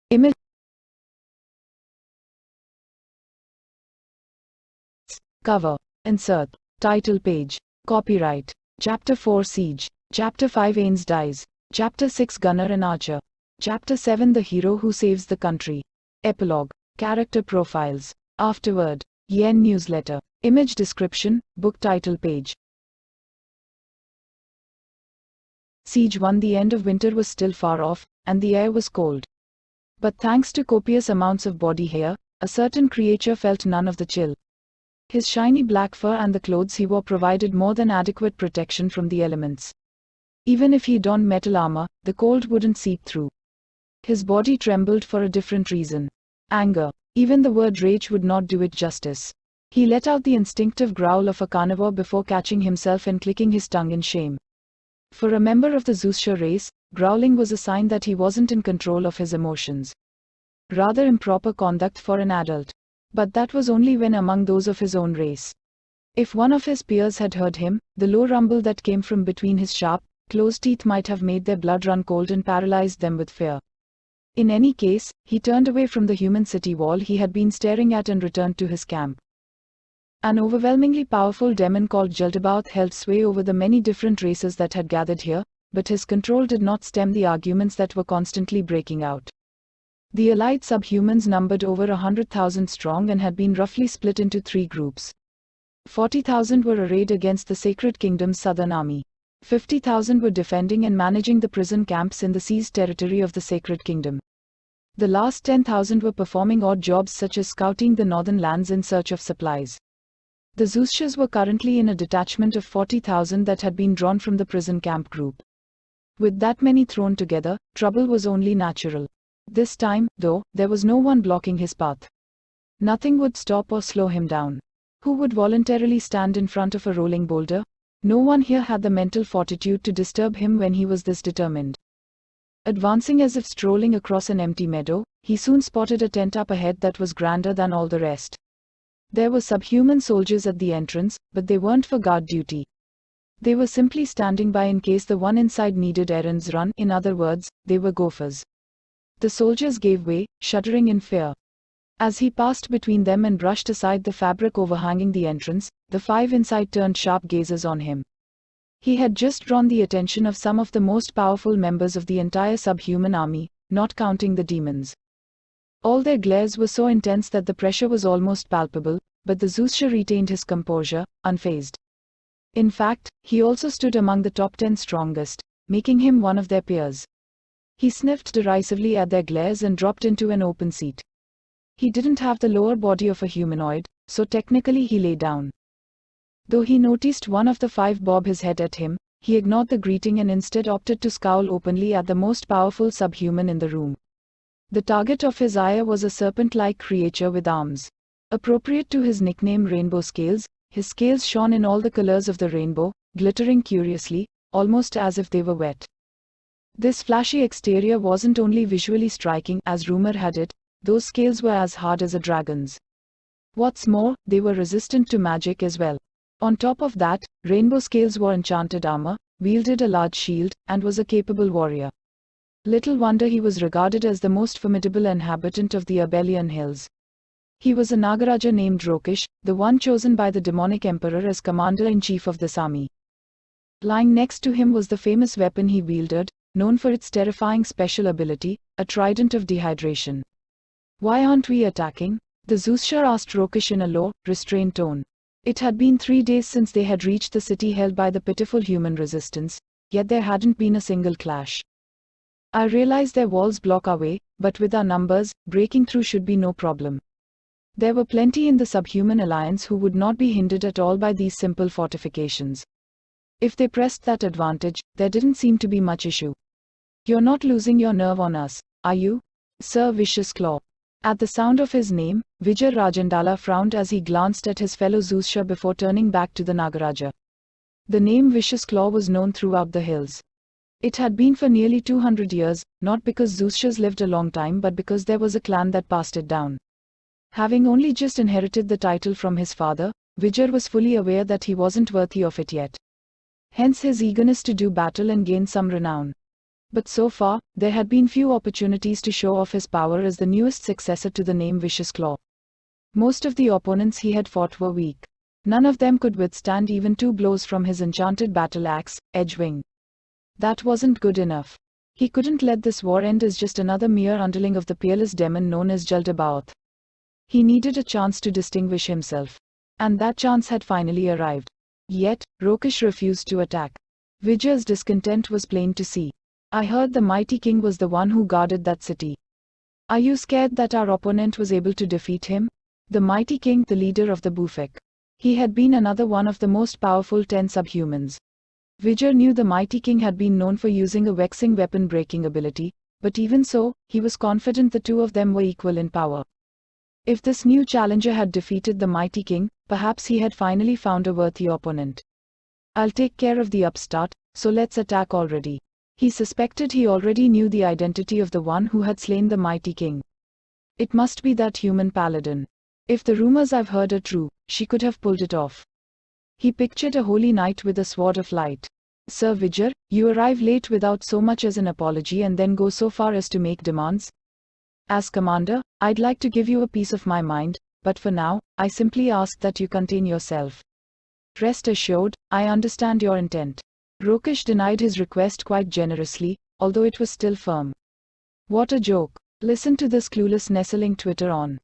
Image. Cover. Insert. Title page. Copyright. Chapter 4 Siege. Chapter 5 Ains dies. Chapter 6 Gunner and Archer. Chapter 7 The Hero Who Saves the Country. Epilogue. Character Profiles. Afterward. Yen Newsletter. Image description. Book title page. Siege 1. The end of winter was still far off, and the air was cold. But thanks to copious amounts of body hair, a certain creature felt none of the chill. His shiny black fur and the clothes he wore provided more than adequate protection from the elements. Even if he donned metal armor, the cold wouldn't seep through. His body trembled for a different reason. Anger. Even the word rage would not do it justice. He let out the instinctive growl of a carnivore before catching himself and clicking his tongue in shame. For a member of the Zuzsha race, growling was a sign that he wasn't in control of his emotions. Rather improper conduct for an adult. But that was only when among those of his own race. If one of his peers had heard him, the low rumble that came from between his sharp, closed teeth might have made their blood run cold and paralyzed them with fear. In any case, he turned away from the human city wall he had been staring at and returned to his camp. An overwhelmingly powerful demon called Jaldabaoth held sway over the many different races that had gathered here, but his control did not stem the arguments that were constantly breaking out. The allied subhumans numbered over 100,000 strong and had been roughly split into three groups. 40,000 were arrayed against the Sacred Kingdom's southern army. 50,000 were defending and managing the prison camps in the seized territory of the Sacred Kingdom. The last 10,000 were performing odd jobs such as scouting the northern lands in search of supplies. The Zuzshas were currently in a detachment of 40,000 that had been drawn from the prison camp group. With that many thrown together, trouble was only natural. This time, though, there was no one blocking his path. Nothing would stop or slow him down. Who would voluntarily stand in front of a rolling boulder? No one here had the mental fortitude to disturb him when he was this determined. Advancing as if strolling across an empty meadow, he soon spotted a tent up ahead that was grander than all the rest. There were subhuman soldiers at the entrance, but they weren't for guard duty. They were simply standing by in case the one inside needed errands run. In other words, they were gophers. The soldiers gave way, shuddering in fear. As he passed between them and brushed aside the fabric overhanging the entrance, the five inside turned sharp gazes on him. He had just drawn the attention of some of the most powerful members of the entire subhuman army, not counting the demons. All their glares were so intense that the pressure was almost palpable, but the Zuzsha retained his composure, unfazed. In fact, he also stood among the top 10 strongest, making him one of their peers. He sniffed derisively at their glares and dropped into an open seat. He didn't have the lower body of a humanoid, so technically he lay down. Though he noticed one of the five bob his head at him, he ignored the greeting and instead opted to scowl openly at the most powerful subhuman in the room. The target of his ire was a serpent-like creature with arms. Appropriate to his nickname Rainbow Scales, his scales shone in all the colors of the rainbow, glittering curiously, almost as if they were wet. This flashy exterior wasn't only visually striking, as rumor had it, those scales were as hard as a dragon's. What's more, they were resistant to magic as well. On top of that, Rainbow Scales wore enchanted armor, wielded a large shield, and was a capable warrior. Little wonder he was regarded as the most formidable inhabitant of the Abelian Hills. He was a Nagaraja named Rokish, the one chosen by the demonic emperor as commander-in-chief of this army. Lying next to him was the famous weapon he wielded, known for its terrifying special ability, a trident of dehydration. "Why aren't we attacking?" the Zuzsha asked Rokish in a low, restrained tone. It had been 3 days since they had reached the city held by the pitiful human resistance, yet there hadn't been a single clash. "I realize their walls block our way, but with our numbers, breaking through should be no problem." There were plenty in the subhuman alliance who would not be hindered at all by these simple fortifications. If they pressed that advantage, there didn't seem to be much issue. "You're not losing your nerve on us, are you, Sir Vicious Claw?" At the sound of his name, Vijay Rajandala frowned as he glanced at his fellow Zuzsha before turning back to the Nagaraja. The name Vicious Claw was known throughout the hills. It had been for nearly 200 years, not because Zuzshas lived a long time but because there was a clan that passed it down. Having only just inherited the title from his father, Vijay was fully aware that he wasn't worthy of it yet. Hence his eagerness to do battle and gain some renown. But so far, there had been few opportunities to show off his power as the newest successor to the name Vicious Claw. Most of the opponents he had fought were weak. None of them could withstand even 2 blows from his enchanted battle axe, Edgewing. That wasn't good enough. He couldn't let this war end as just another mere underling of the peerless demon known as Jaldabaoth. He needed a chance to distinguish himself. And that chance had finally arrived. Yet, Rokish refused to attack. Vijay's discontent was plain to see. I heard the mighty king was the one who guarded that city. Are you scared that our opponent was able to defeat him? The mighty king, the leader of the Bufek. He had been another one of the most powerful 10 subhumans. Vijay knew the mighty king had been known for using a vexing weapon-breaking ability, but even so, he was confident the two of them were equal in power. If this new challenger had defeated the mighty king, perhaps he had finally found a worthy opponent. I'll take care of the upstart, so let's attack already. He suspected he already knew the identity of the one who had slain the mighty king. It must be that human paladin. If the rumors I've heard are true, she could have pulled it off. He pictured a holy knight with a sword of light. Sir Vijay, you arrive late without so much as an apology and then go so far as to make demands? As commander, I'd like to give you a piece of my mind, but for now, I simply ask that you contain yourself. Rest assured, I understand your intent. Rokish denied his request quite generously, although it was still firm. What a joke. Listen to this clueless nestling twitter on.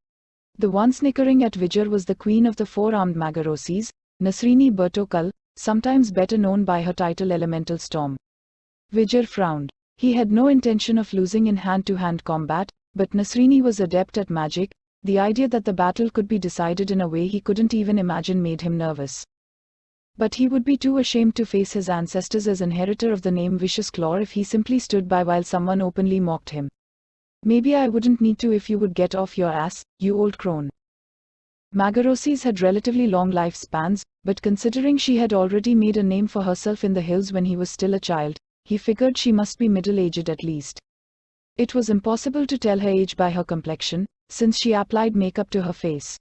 The one snickering at Vijay was the queen of the 4-armed Magaroses, Nasrini Bertokal, sometimes better known by her title Elemental Storm. Vijay frowned. He had no intention of losing in hand-to-hand combat, but Nasrini was adept at magic. The idea that the battle could be decided in a way he couldn't even imagine made him nervous. But he would be too ashamed to face his ancestors as inheritor of the name Vicious Claw if he simply stood by while someone openly mocked him. Maybe I wouldn't need to if you would get off your ass, you old crone. Magaroses had relatively long lifespans, but considering she had already made a name for herself in the hills when he was still a child, he figured she must be middle-aged at least. It was impossible to tell her age by her complexion, since she applied makeup to her face.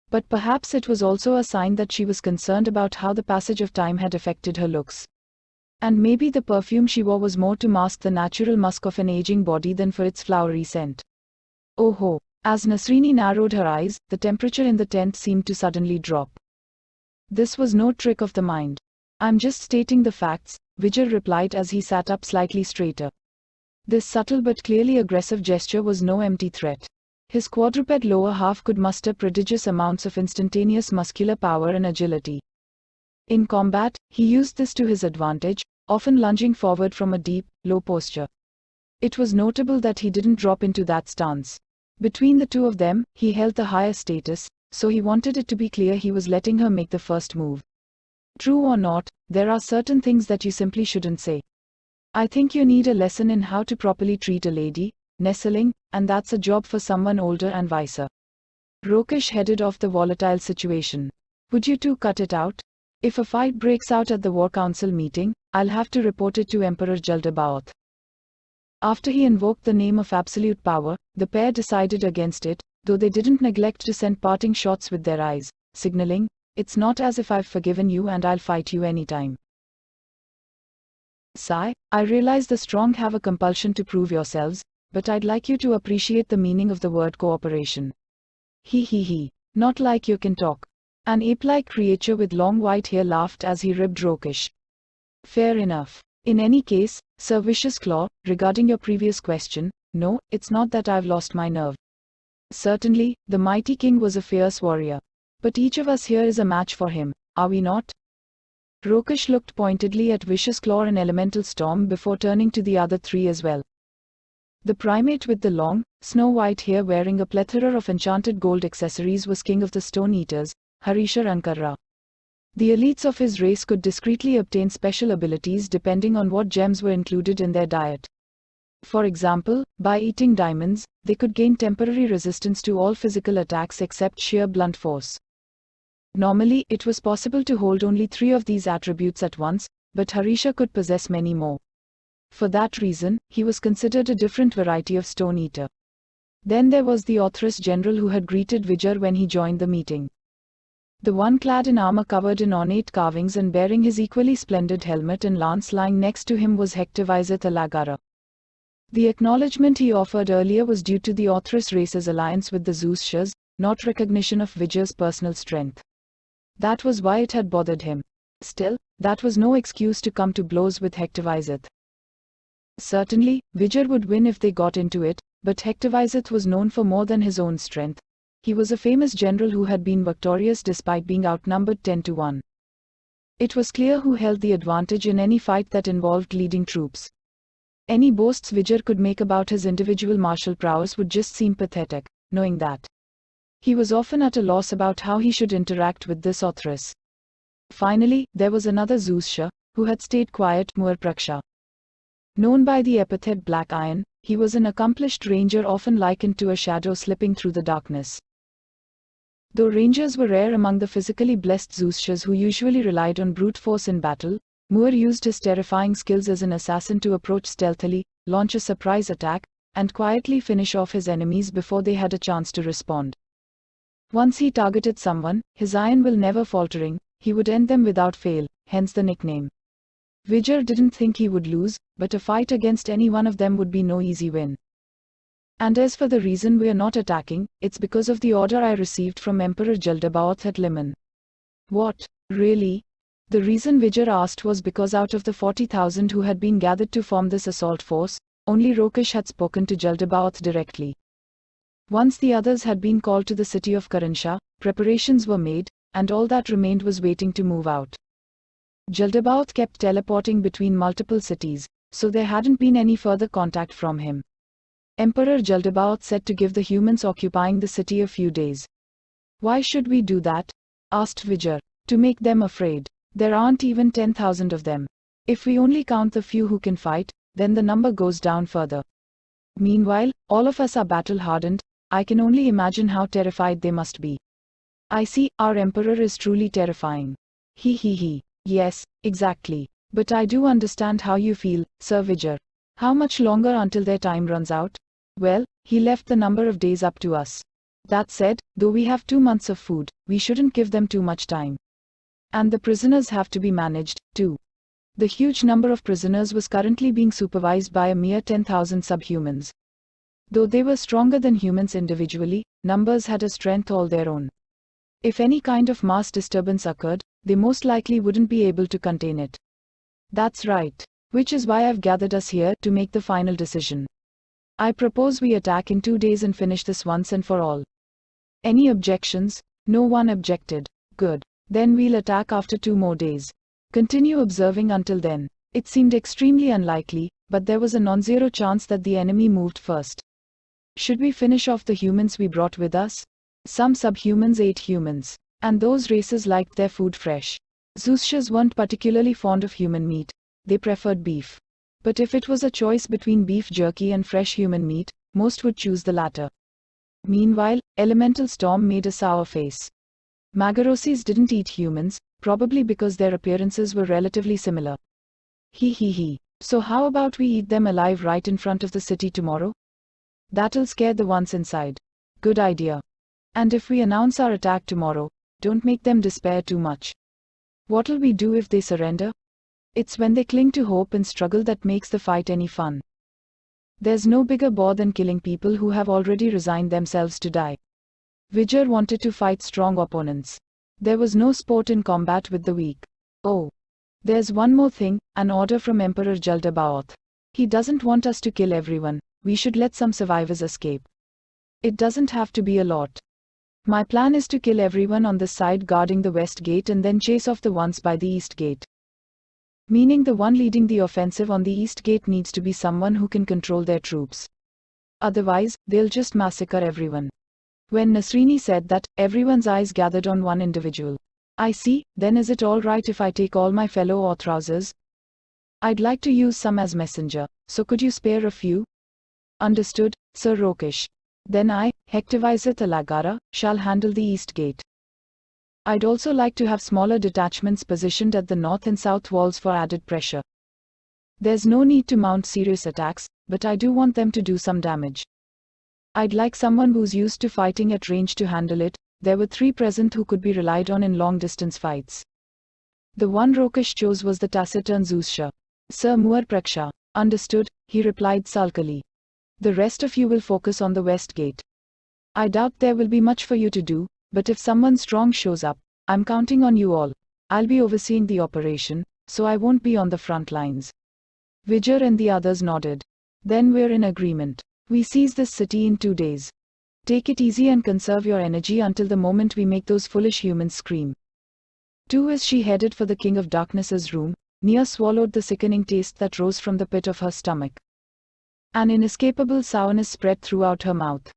But perhaps it was also a sign that she was concerned about how the passage of time had affected her looks. And maybe the perfume she wore was more to mask the natural musk of an aging body than for its flowery scent. Oh ho! As Nasrini narrowed her eyes, the temperature in the tent seemed to suddenly drop. This was no trick of the mind. I'm just stating the facts, Vijay replied as he sat up slightly straighter. This subtle but clearly aggressive gesture was no empty threat. His quadruped lower half could muster prodigious amounts of instantaneous muscular power and agility. In combat, he used this to his advantage, often lunging forward from a deep, low posture. It was notable that he didn't drop into that stance. Between the two of them, he held the higher status, so he wanted it to be clear he was letting her make the first move. True or not, there are certain things that you simply shouldn't say. I think you need a lesson in how to properly treat a lady, nestling, and that's a job for someone older and wiser. Rokish headed off the volatile situation. Would you two cut it out? If a fight breaks out at the War Council meeting, I'll have to report it to Emperor Jaldabaoth. After he invoked the name of absolute power, the pair decided against it, though they didn't neglect to send parting shots with their eyes, signaling, "It's not as if I've forgiven you and I'll fight you anytime." Sigh, I realize the strong have a compulsion to prove yourselves, but I'd like you to appreciate the meaning of the word cooperation. He, not like you can talk. An ape-like creature with long white hair laughed as he ribbed Rokish. Fair enough. In any case, Sir Vicious Claw, regarding your previous question, no, it's not that I've lost my nerve. Certainly, the mighty king was a fierce warrior. But each of us here is a match for him, are we not? Rokish looked pointedly at Vicious Claw and Elemental Storm before turning to the other three as well. The primate with the long, snow-white hair wearing a plethora of enchanted gold accessories was king of the Stone Eaters, Harisha Rankarra. The elites of his race could discreetly obtain special abilities depending on what gems were included in their diet. For example, by eating diamonds, they could gain temporary resistance to all physical attacks except sheer blunt force. Normally, it was possible to hold only 3 of these attributes at once, but Harisha could possess many more. For that reason, he was considered a different variety of Stone Eater. Then there was the Authoress General who had greeted Vijay when he joined the meeting. The one clad in armor covered in ornate carvings and bearing his equally splendid helmet and lance lying next to him was Hector Vizeth Alagara, The acknowledgement he offered earlier was due to the Orthrus race's alliance with the Zeus, not recognition of Vijay's personal strength. That was why it had bothered him. Still, that was no excuse to come to blows with Hectorvizeth. Certainly, Vijay would win if they got into it, but Hectorvizeth was known for more than his own strength. He was a famous general who had been victorious despite being outnumbered 10-1. It was clear who held the advantage in any fight that involved leading troops. Any boasts Vijay could make about his individual martial prowess would just seem pathetic, knowing that he was often at a loss about how he should interact with this Orthrus. Finally, there was another Zeus, who had stayed quiet, Muirpraksha. Known by the epithet Black Iron, he was an accomplished ranger often likened to a shadow slipping through the darkness. Though rangers were rare among the physically blessed Zeus who usually relied on brute force in battle, Muir used his terrifying skills as an assassin to approach stealthily, launch a surprise attack, and quietly finish off his enemies before they had a chance to respond. Once he targeted someone, his iron will never faltering, he would end them without fail, hence the nickname. Vijay didn't think he would lose, but a fight against any one of them would be no easy win. And as for the reason we are not attacking, it's because of the order I received from Emperor Jaldabaoth at Liman. What, really? The reason Vijay asked was because out of the 40,000 who had been gathered to form this assault force, only Rokesh had spoken to Jaldabaoth directly. Once the others had been called to the city of Karansha, preparations were made, and all that remained was waiting to move out. Jaldabaoth kept teleporting between multiple cities, so there hadn't been any further contact from him. Emperor Jaldabaoth said to give the humans occupying the city a few days. Why should we do that? Asked Vijay. To make them afraid. There aren't even 10,000 of them. If we only count the few who can fight, then the number goes down further. Meanwhile, all of us are battle-hardened. I can only imagine how terrified they must be. I see, our emperor is truly terrifying. He. Yes, exactly. But I do understand how you feel, Sir Vijay. How much longer until their time runs out? Well, he left the number of days up to us. That said, though we have 2 months of food, we shouldn't give them too much time. And the prisoners have to be managed, too. The huge number of prisoners was currently being supervised by a mere 10,000 subhumans. Though they were stronger than humans individually, numbers had a strength all their own. If any kind of mass disturbance occurred, they most likely wouldn't be able to contain it. That's right. Which is why I've gathered us here to make the final decision. I propose we attack in 2 days and finish this once and for all. Any objections? No one objected. Good. Then we'll attack after 2 more days. Continue observing until then. It seemed extremely unlikely, but there was a non-zero chance that the enemy moved first. Should we finish off the humans we brought with us? Some subhumans ate humans, and those races liked their food fresh. Zeus weren't particularly fond of human meat. They preferred beef. But if it was a choice between beef jerky and fresh human meat, most would choose the latter. Meanwhile, Elemental Storm made a sour face. Magaroses didn't eat humans, probably because their appearances were relatively similar. He. So how about we eat them alive right in front of the city tomorrow? That'll scare the ones inside. Good idea. And if we announce our attack tomorrow, don't make them despair too much. What'll we do if they surrender? It's when they cling to hope and struggle that makes the fight any fun. There's no bigger bore than killing people who have already resigned themselves to die. Vijay wanted to fight strong opponents. There was no sport in combat with the weak. Oh. There's one more thing, an order from Emperor Jaldabaoth. He doesn't want us to kill everyone, we should let some survivors escape. It doesn't have to be a lot. My plan is to kill everyone on the side guarding the west gate and then chase off the ones by the east gate. Meaning the one leading the offensive on the east gate needs to be someone who can control their troops. Otherwise, they'll just massacre everyone. When Nasrini said that, everyone's eyes gathered on one individual. I see, then is it alright if I take all my fellow Orthrousers? I'd like to use some as messenger, so could you spare a few? Understood, Sir Rokesh. Then I, Hectorvizeth Alagara, shall handle the east gate. I'd also like to have smaller detachments positioned at the north and south walls for added pressure. There's no need to mount serious attacks, but I do want them to do some damage. I'd like someone who's used to fighting at range to handle it. There were 3 present who could be relied on in long-distance fights. The one Rokesh chose was the taciturn Zeus. Sir Muirpraksha. Understood, he replied sulkily. The rest of you will focus on the west gate. I doubt there will be much for you to do, but if someone strong shows up, I'm counting on you all. I'll be overseeing the operation, so I won't be on the front lines. Vijay and the others nodded. Then we're in agreement. We seize this city in 2 days. Take it easy and conserve your energy until the moment we make those foolish humans scream. 2. As she headed for the King of Darkness's room, Nia swallowed the sickening taste that rose from the pit of her stomach. An inescapable sourness spread throughout her mouth.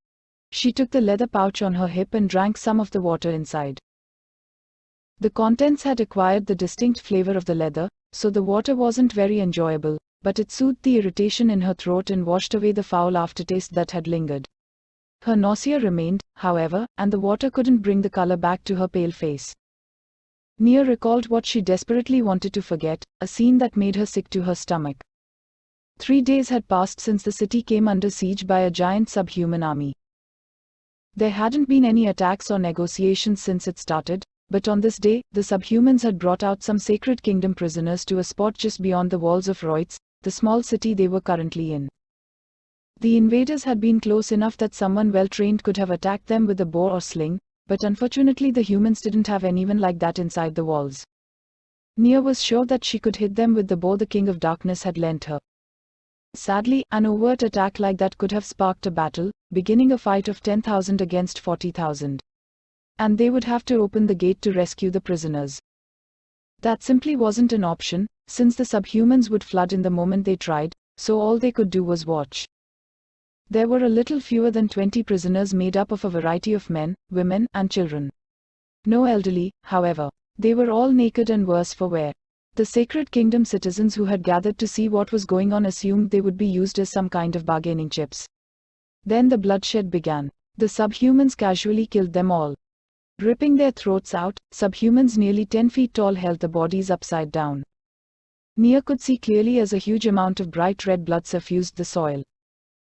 She took the leather pouch on her hip and drank some of the water inside. The contents had acquired the distinct flavor of the leather, so the water wasn't very enjoyable, but it soothed the irritation in her throat and washed away the foul aftertaste that had lingered. Her nausea remained, however, and the water couldn't bring the color back to her pale face. Nia recalled what she desperately wanted to forget, a scene that made her sick to her stomach. 3 days had passed since the city came under siege by a giant subhuman army. There hadn't been any attacks or negotiations since it started, but on this day, the subhumans had brought out some Sacred Kingdom prisoners to a spot just beyond the walls of Roitz, the small city they were currently in. The invaders had been close enough that someone well-trained could have attacked them with a bow or sling, but unfortunately the humans didn't have anyone like that inside the walls. Nia was sure that she could hit them with the bow the King of Darkness had lent her. Sadly, an overt attack like that could have sparked a battle, beginning a fight of 10,000 against 40,000. And they would have to open the gate to rescue the prisoners. That simply wasn't an option, since the subhumans would flood in the moment they tried, so all they could do was watch. There were a little fewer than 20 prisoners made up of a variety of men, women, and children. No elderly, however. They were all naked and worse for wear. The Sacred Kingdom citizens who had gathered to see what was going on assumed they would be used as some kind of bargaining chips. Then the bloodshed began. The subhumans casually killed them all. Ripping their throats out, subhumans nearly 10 feet tall held the bodies upside down. Nia could see clearly as a huge amount of bright red blood suffused the soil.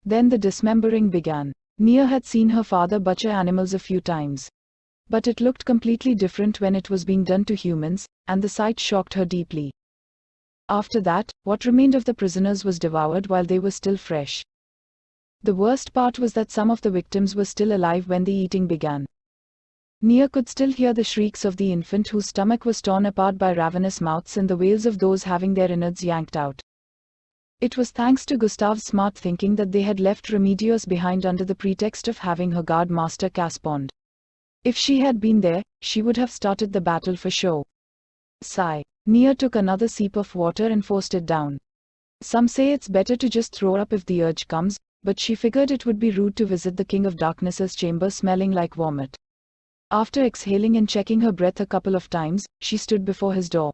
Then the dismembering began. Nia had seen her father butcher animals a few times. But it looked completely different when it was being done to humans, and the sight shocked her deeply. After that, what remained of the prisoners was devoured while they were still fresh. The worst part was that some of the victims were still alive when the eating began. Nia could still hear the shrieks of the infant whose stomach was torn apart by ravenous mouths and the wails of those having their innards yanked out. It was thanks to Gustav's smart thinking that they had left Remedios behind under the pretext of having her guard master Caspond. If she had been there, she would have started the battle for sure. Sigh. Nia took another sip of water and forced it down. Some say it's better to just throw up if the urge comes, but she figured it would be rude to visit the King of Darkness's chamber smelling like vomit. After exhaling and checking her breath a couple of times, she stood before his door.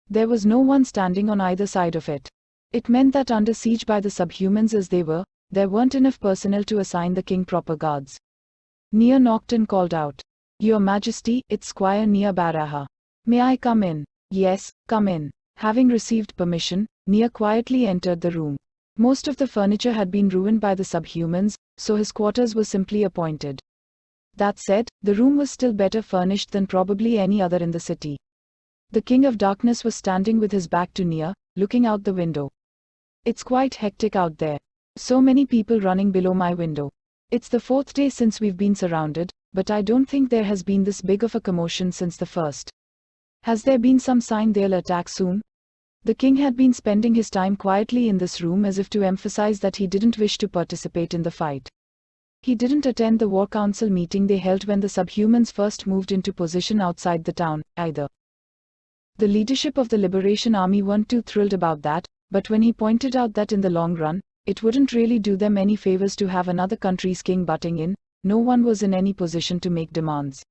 There was no one standing on either side of it. It meant that under siege by the subhumans as they were, there weren't enough personnel to assign the king proper guards. Nia knocked and called out, "Your Majesty, it's Squire Nia Baraha. May I come in?" "Yes, come in." Having received permission, Nia quietly entered the room. Most of the furniture had been ruined by the subhumans, so his quarters were simply appointed. That said, the room was still better furnished than probably any other in the city. The King of Darkness was standing with his back to Nia, looking out the window. "It's quite hectic out there. So many people running below my window. It's the 4th day since we've been surrounded, but I don't think there has been this big of a commotion since the first. Has there been some sign they'll attack soon?" The king had been spending his time quietly in this room as if to emphasize that he didn't wish to participate in the fight. He didn't attend the war council meeting they held when the subhumans first moved into position outside the town, either. The leadership of the Liberation Army weren't too thrilled about that, but when he pointed out that in the long run, it wouldn't really do them any favors to have another country's king butting in, no one was in any position to make demands.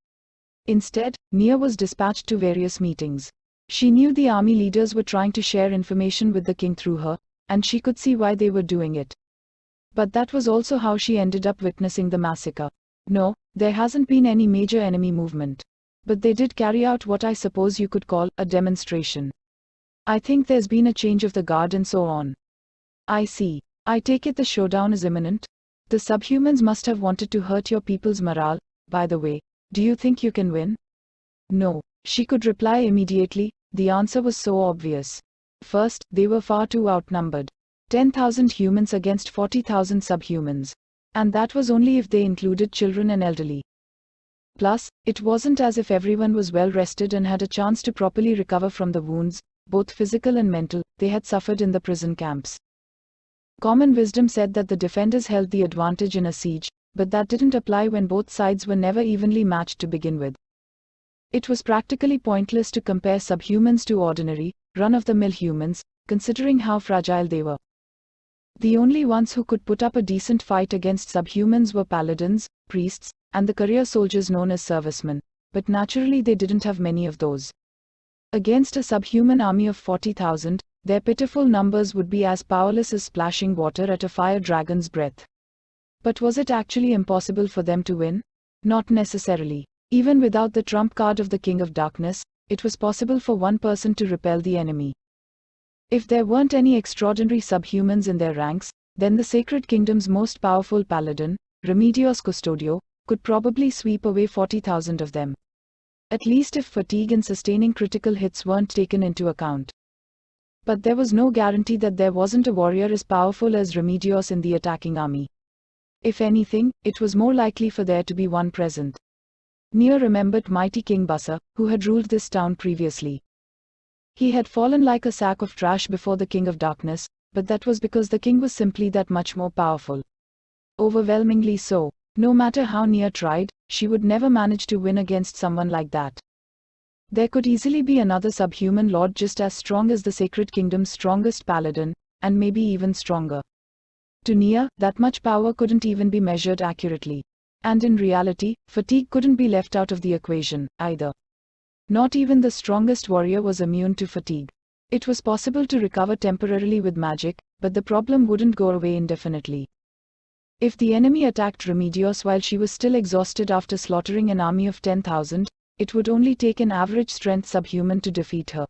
Instead, Nia was dispatched to various meetings. She knew the army leaders were trying to share information with the king through her, and she could see why they were doing it. But that was also how she ended up witnessing the massacre. No, there hasn't been any major enemy movement. But they did carry out what I suppose you could call a demonstration. I think there's been a change of the guard and so on. I see. I take it the showdown is imminent? The subhumans must have wanted to hurt your people's morale. By the way, do you think you can win? No, she could reply immediately. The answer was so obvious. First, they were far too outnumbered. 10,000 humans against 40,000 subhumans. And that was only if they included children and elderly. Plus, it wasn't as if everyone was well rested and had a chance to properly recover from the wounds, both physical and mental, they had suffered in the prison camps. Common wisdom said that the defenders held the advantage in a siege, but that didn't apply when both sides were never evenly matched to begin with. It was practically pointless to compare subhumans to ordinary, run-of-the-mill humans, considering how fragile they were. The only ones who could put up a decent fight against subhumans were paladins, priests, and the career soldiers known as servicemen, but naturally they didn't have many of those. Against a subhuman army of 40,000, their pitiful numbers would be as powerless as splashing water at a fire dragon's breath. But was it actually impossible for them to win? Not necessarily. Even without the trump card of the King of Darkness, it was possible for one person to repel the enemy. If there weren't any extraordinary subhumans in their ranks, then the Sacred Kingdom's most powerful paladin, Remedios Custodio, could probably sweep away 40,000 of them. At least if fatigue and sustaining critical hits weren't taken into account. But there was no guarantee that there wasn't a warrior as powerful as Remedios in the attacking army. If anything, it was more likely for there to be one present. Nier remembered mighty King Bassa, who had ruled this town previously. He had fallen like a sack of trash before the King of Darkness, but that was because the king was simply that much more powerful. Overwhelmingly so. No matter how Nier tried, she would never manage to win against someone like that. There could easily be another subhuman lord just as strong as the Sacred Kingdom's strongest paladin, and maybe even stronger. To Nier, that much power couldn't even be measured accurately. And in reality, fatigue couldn't be left out of the equation, either. Not even the strongest warrior was immune to fatigue. It was possible to recover temporarily with magic, but the problem wouldn't go away indefinitely. If the enemy attacked Remedios while she was still exhausted after slaughtering an army of 10,000, it would only take an average strength subhuman to defeat her.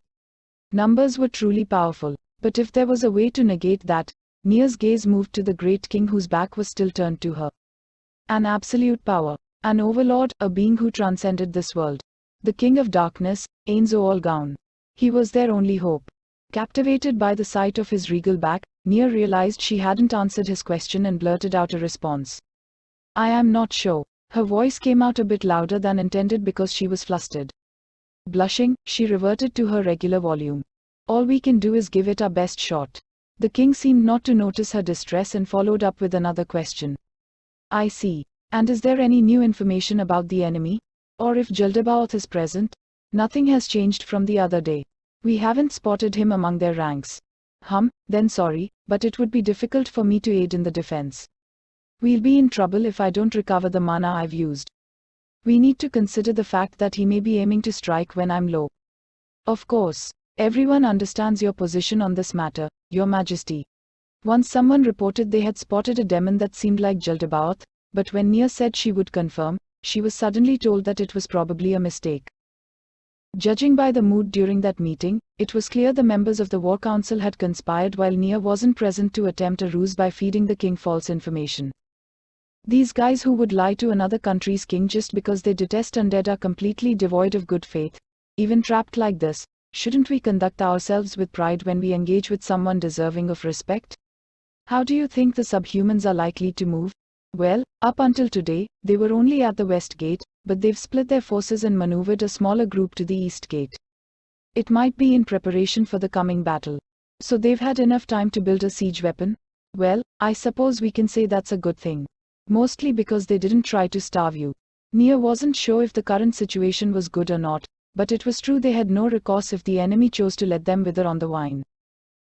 Numbers were truly powerful, but if there was a way to negate that, Nier's gaze moved to the great king whose back was still turned to her. An absolute power, an overlord, a being who transcended this world. The King of Darkness, Ainzo Allgaun. He was their only hope. Captivated by the sight of his regal back, Nier realized she hadn't answered his question and blurted out a response. I am not sure. Her voice came out a bit louder than intended because she was flustered. Blushing, she reverted to her regular volume. All we can do is give it our best shot. The king seemed not to notice her distress and followed up with another question. I see. And is there any new information about the enemy? Or if Jildabaoth is present? Nothing has changed from the other day. We haven't spotted him among their ranks. Then sorry, but it would be difficult for me to aid in the defense. We'll be in trouble if I don't recover the mana I've used. We need to consider the fact that he may be aiming to strike when I'm low. Of course, everyone understands your position on this matter, Your Majesty. Once someone reported they had spotted a demon that seemed like Jildabaoth, but when Nier said she would confirm, she was suddenly told that it was probably a mistake. Judging by the mood during that meeting, it was clear the members of the War Council had conspired while Nier wasn't present to attempt a ruse by feeding the king false information. These guys who would lie to another country's king just because they detest undead are completely devoid of good faith. Even trapped like this, shouldn't we conduct ourselves with pride when we engage with someone deserving of respect? How do you think the subhumans are likely to move? Well, up until today, they were only at the west gate, but they've split their forces and maneuvered a smaller group to the east gate. It might be in preparation for the coming battle. So they've had enough time to build a siege weapon? Well, I suppose we can say that's a good thing. Mostly because they didn't try to starve you. Nier wasn't sure if the current situation was good or not, but it was true they had no recourse if the enemy chose to let them wither on the vine.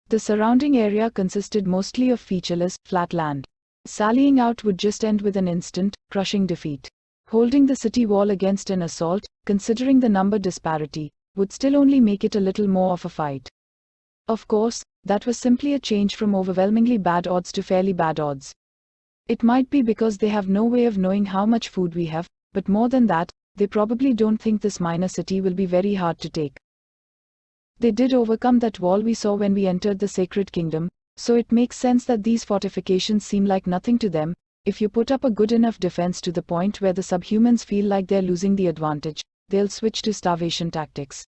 The surrounding area consisted mostly of featureless, flat land. Sallying out would just end with an instant, crushing defeat. Holding the city wall against an assault, considering the number disparity, would still only make it a little more of a fight. Of course, that was simply a change from overwhelmingly bad odds to fairly bad odds. It might be because they have no way of knowing how much food we have, but more than that, they probably don't think this minor city will be very hard to take. They did overcome that wall we saw when we entered the Sacred Kingdom, so it makes sense that these fortifications seem like nothing to them. If you put up a good enough defense to the point where the subhumans feel like they're losing the advantage, they'll switch to starvation tactics.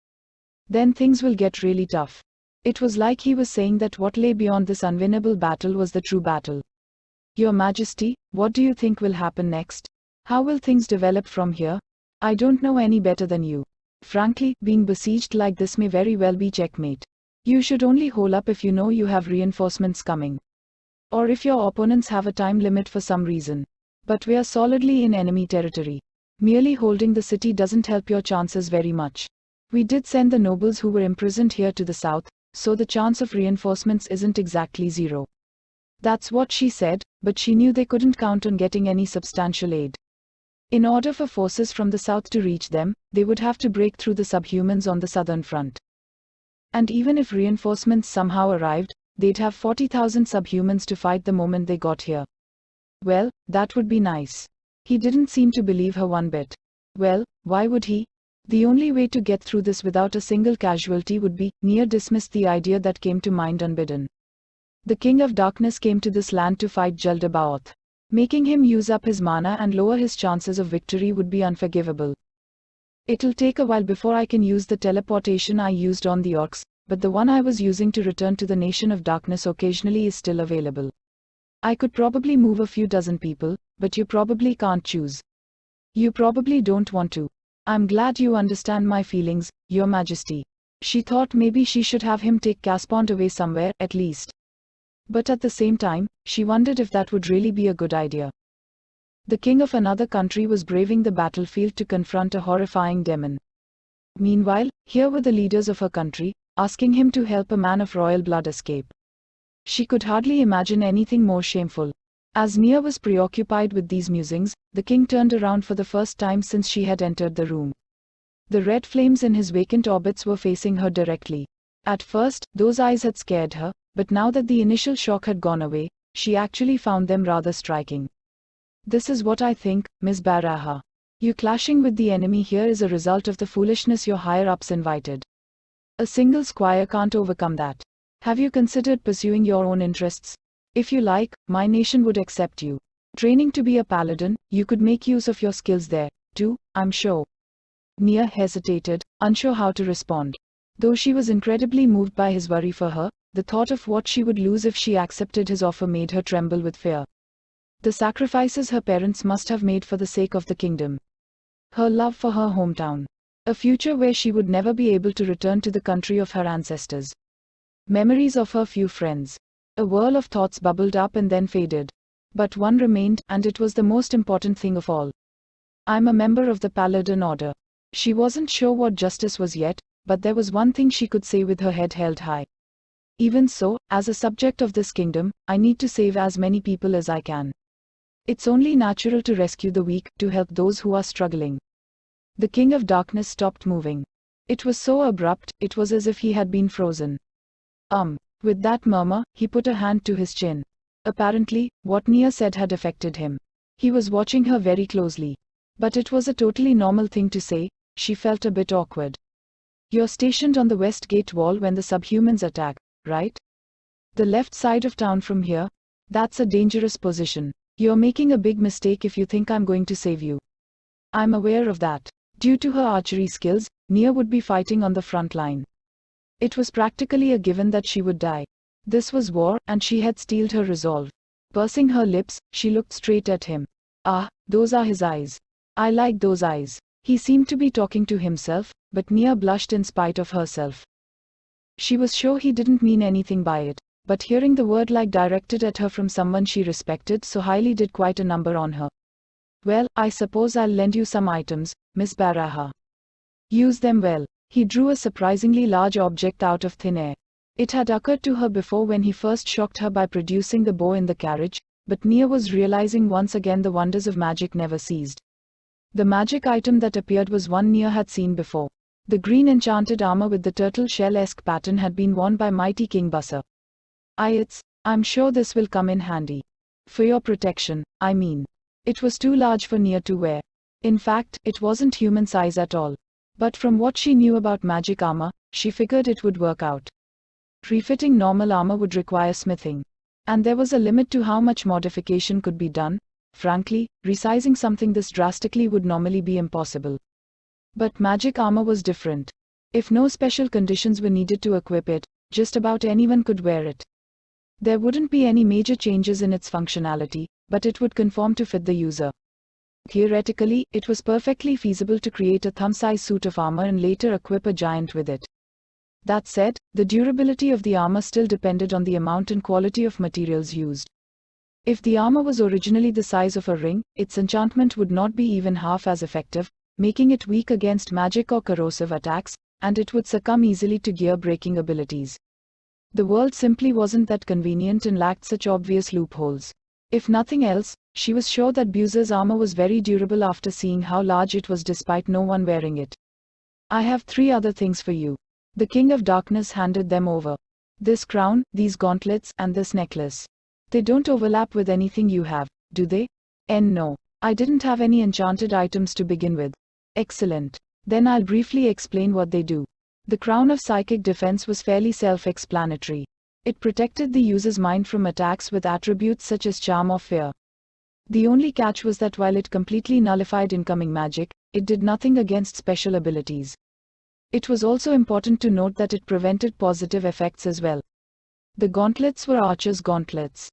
Then things will get really tough. It was like he was saying that what lay beyond this unwinnable battle was the true battle. Your Majesty, what do you think will happen next? How will things develop from here? I don't know any better than you. Frankly, being besieged like this may very well be checkmate. You should only hole up if you know you have reinforcements coming. Or if your opponents have a time limit for some reason. But we are solidly in enemy territory. Merely holding the city doesn't help your chances very much. We did send the nobles who were imprisoned here to the south, so the chance of reinforcements isn't exactly zero. That's what she said, but she knew they couldn't count on getting any substantial aid. In order for forces from the south to reach them, they would have to break through the subhumans on the southern front. And even if reinforcements somehow arrived, they'd have 40,000 subhumans to fight the moment they got here. Well, that would be nice. He didn't seem to believe her one bit. Well, why would he? The only way to get through this without a single casualty would be, Nia dismissed the idea that came to mind unbidden. The King of Darkness came to this land to fight Jaldabaoth. Making him use up his mana and lower his chances of victory would be unforgivable. It'll take a while before I can use the teleportation I used on the orcs, but the one I was using to return to the Nation of Darkness occasionally is still available. I could probably move a few dozen people, but you probably can't choose. You probably don't want to. I'm glad you understand my feelings, Your Majesty. She thought maybe she should have him take Caspond away somewhere, at least. But at the same time, she wondered if that would really be a good idea. The king of another country was braving the battlefield to confront a horrifying demon. Meanwhile, here were the leaders of her country, asking him to help a man of royal blood escape. She could hardly imagine anything more shameful. As Nia was preoccupied with these musings, the king turned around for the first time since she had entered the room. The red flames in his vacant orbits were facing her directly. At first, those eyes had scared her, but now that the initial shock had gone away, she actually found them rather striking. This is what I think, Miss Baraha. You clashing with the enemy here is a result of the foolishness your higher-ups invited. A single squire can't overcome that. Have you considered pursuing your own interests? If you like, my nation would accept you. Training to be a paladin, you could make use of your skills there, too, I'm sure. Nia hesitated, unsure how to respond. Though she was incredibly moved by his worry for her, the thought of what she would lose if she accepted his offer made her tremble with fear. The sacrifices her parents must have made for the sake of the kingdom. Her love for her hometown. A future where she would never be able to return to the country of her ancestors. Memories of her few friends. A whirl of thoughts bubbled up and then faded. But one remained, and it was the most important thing of all. I'm a member of the Paladin Order. She wasn't sure what justice was yet, but there was one thing she could say with her head held high. Even so, as a subject of this kingdom, I need to save as many people as I can. It's only natural to rescue the weak, to help those who are struggling. The King of Darkness stopped moving. It was so abrupt, it was as if he had been frozen. With that murmur, he put a hand to his chin. Apparently, what Nia said had affected him. He was watching her very closely. But it was a totally normal thing to say. She felt a bit awkward. You're stationed on the west gate wall when the subhumans attack, right? The left side of town from here? That's a dangerous position. You're making a big mistake if you think I'm going to save you. I'm aware of that. Due to her archery skills, Nia would be fighting on the front line. It was practically a given that she would die. This was war, and she had steeled her resolve. Pursing her lips, she looked straight at him. Ah, those are his eyes. I like those eyes. He seemed to be talking to himself, but Nia blushed in spite of herself. She was sure he didn't mean anything by it, but hearing the word like directed at her from someone she respected so highly did quite a number on her. Well, I suppose I'll lend you some items, Miss Baraha. Use them well. He drew a surprisingly large object out of thin air. It had occurred to her before when he first shocked her by producing the bow in the carriage, but Nia was realizing once again the wonders of magic never ceased. The magic item that appeared was one Nia had seen before. The green enchanted armor with the turtle shell-esque pattern had been worn by mighty King Busser. I'm sure this will come in handy. For your protection, I mean. It was too large for Nia to wear. In fact, it wasn't human size at all. But from what she knew about magic armor, she figured it would work out. Refitting normal armor would require smithing. And there was a limit to how much modification could be done. Frankly, resizing something this drastically would normally be impossible. But magic armor was different. If no special conditions were needed to equip it, just about anyone could wear it. There wouldn't be any major changes in its functionality, but it would conform to fit the user. Theoretically, it was perfectly feasible to create a thumb-size suit of armor and later equip a giant with it. That said, the durability of the armor still depended on the amount and quality of materials used. If the armor was originally the size of a ring, its enchantment would not be even half as effective, making it weak against magic or corrosive attacks, and it would succumb easily to gear-breaking abilities. The world simply wasn't that convenient and lacked such obvious loopholes. If nothing else, she was sure that Buser's armor was very durable after seeing how large it was despite no one wearing it. I have 3 other things for you. The King of Darkness handed them over. This crown, these gauntlets, and this necklace. They don't overlap with anything you have, do they? No. I didn't have any enchanted items to begin with. Excellent. Then I'll briefly explain what they do. The crown of psychic defense was fairly self-explanatory. It protected the user's mind from attacks with attributes such as charm or fear. The only catch was that while it completely nullified incoming magic, it did nothing against special abilities. It was also important to note that it prevented positive effects as well. The gauntlets were archer's gauntlets.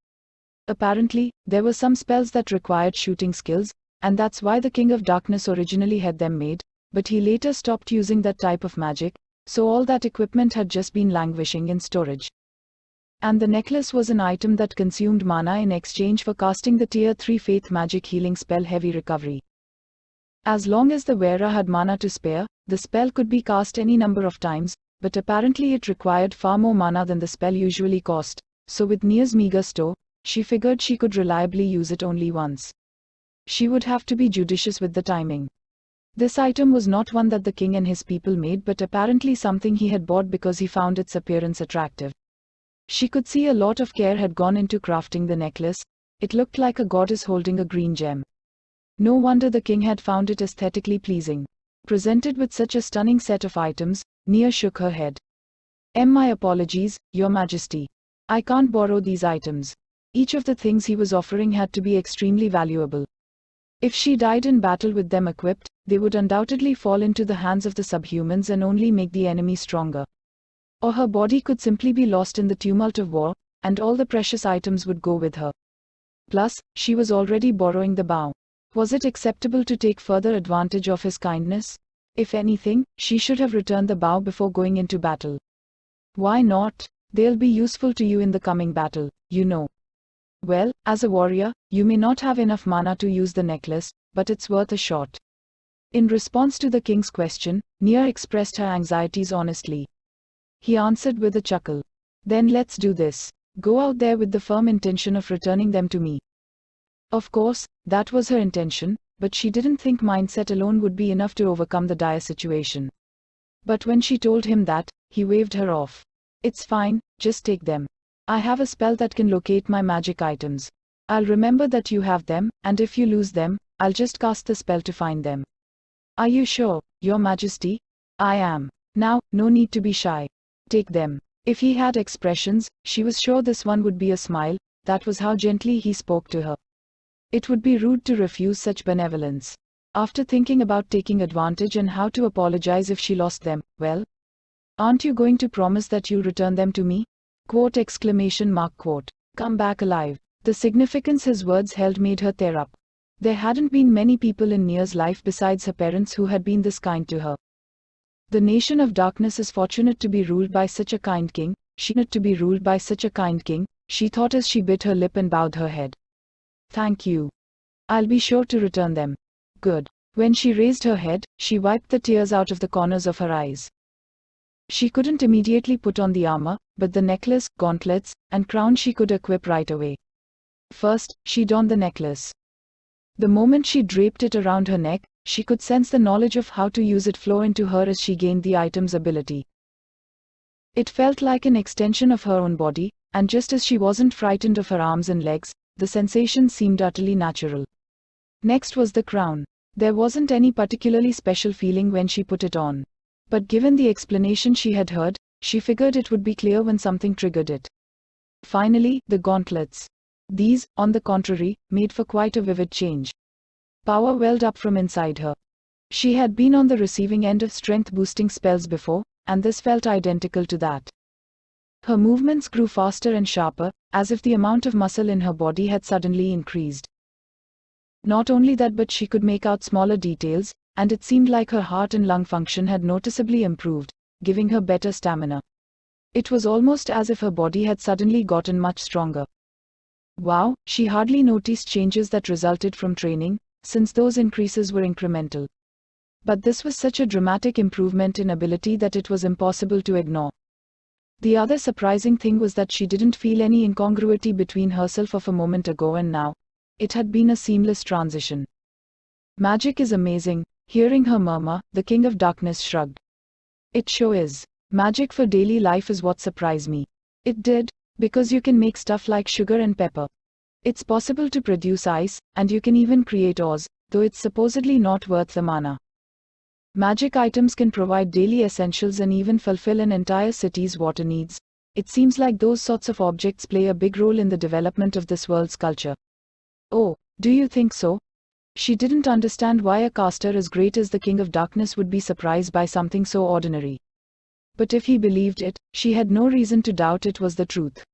Apparently, there were some spells that required shooting skills, and that's why the King of Darkness originally had them made, but he later stopped using that type of magic, so all that equipment had just been languishing in storage. And the necklace was an item that consumed mana in exchange for casting the Tier 3 Faith Magic healing spell Heavy Recovery. As long as the wearer had mana to spare, the spell could be cast any number of times, but apparently it required far more mana than the spell usually cost, so with Nia's meager store, she figured she could reliably use it only once. She would have to be judicious with the timing. This item was not one that the king and his people made, but apparently something he had bought because he found its appearance attractive. She could see a lot of care had gone into crafting the necklace. It looked like a goddess holding a green gem. No wonder the king had found it aesthetically pleasing. Presented with such a stunning set of items, Nia shook her head. My apologies, Your Majesty. I can't borrow these items. Each of the things he was offering had to be extremely valuable. If she died in battle with them equipped, they would undoubtedly fall into the hands of the subhumans and only make the enemy stronger. Or her body could simply be lost in the tumult of war, and all the precious items would go with her. Plus, she was already borrowing the bow. Was it acceptable to take further advantage of his kindness? If anything, she should have returned the bow before going into battle. Why not? They'll be useful to you in the coming battle, you know. Well, as a warrior, you may not have enough mana to use the necklace, but it's worth a shot. In response to the king's question, Nia expressed her anxieties honestly. He answered with a chuckle. Then let's do this. Go out there with the firm intention of returning them to me. Of course, that was her intention, but she didn't think mindset alone would be enough to overcome the dire situation. But when she told him that, he waved her off. It's fine, just take them. I have a spell that can locate my magic items. I'll remember that you have them, and if you lose them, I'll just cast the spell to find them. Are you sure, Your Majesty? I am. Now, no need to be shy. Take them. If he had expressions, she was sure this one would be a smile. That was how gently he spoke to her. It would be rude to refuse such benevolence. After thinking about taking advantage and how to apologize if she lost them, well, aren't you going to promise that you'll return them to me? Quote exclamation mark quote. Come back alive. The significance his words held made her tear up. There hadn't been many people in Nia's life besides her parents who had been this kind to her. The nation of darkness is fortunate to be ruled by such a kind king. She thought as she bit her lip and bowed her head. Thank you. I'll be sure to return them. Good. When she raised her head, she wiped the tears out of the corners of her eyes. She couldn't immediately put on the armor, but the necklace, gauntlets, and crown she could equip right away. First, she donned the necklace. The moment she draped it around her neck, she could sense the knowledge of how to use it flow into her as she gained the item's ability. It felt like an extension of her own body, and just as she wasn't frightened of her arms and legs, the sensation seemed utterly natural. Next was the crown. There wasn't any particularly special feeling when she put it on. But given the explanation she had heard, she figured it would be clear when something triggered it. Finally, the gauntlets. These, on the contrary, made for quite a vivid change. Power welled up from inside her. She had been on the receiving end of strength-boosting spells before, and this felt identical to that. Her movements grew faster and sharper, as if the amount of muscle in her body had suddenly increased. Not only that, but she could make out smaller details, and it seemed like her heart and lung function had noticeably improved, giving her better stamina. It was almost as if her body had suddenly gotten much stronger. Wow, she hardly noticed changes that resulted from training, since those increases were incremental. But this was such a dramatic improvement in ability that it was impossible to ignore. The other surprising thing was that she didn't feel any incongruity between herself of a moment ago and now. It had been a seamless transition. Magic is amazing, hearing her murmur, the King of Darkness shrugged. It sure is. Magic for daily life is what surprised me. It did, because you can make stuff like sugar and pepper. It's possible to produce ice, and you can even create ores, though it's supposedly not worth the mana. Magic items can provide daily essentials and even fulfill an entire city's water needs. It seems like those sorts of objects play a big role in the development of this world's culture. Oh, do you think so? She didn't understand why a caster as great as the King of Darkness would be surprised by something so ordinary. But if he believed it, she had no reason to doubt it was the truth.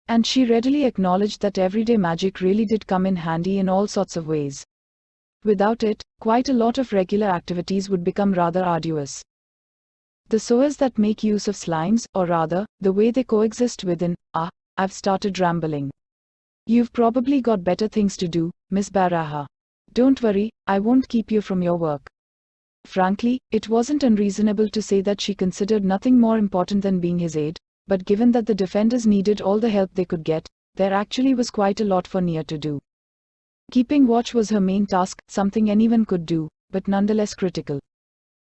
And she readily acknowledged that everyday magic really did come in handy in all sorts of ways. Without it, quite a lot of regular activities would become rather arduous. The sewers that make use of slimes, or rather, the way they coexist within, I've started rambling. You've probably got better things to do, Miss Baraha. Don't worry, I won't keep you from your work. Frankly, it wasn't unreasonable to say that she considered nothing more important than being his aide, but given that the defenders needed all the help they could get, there actually was quite a lot for Nia to do. Keeping watch was her main task, something anyone could do, but nonetheless critical.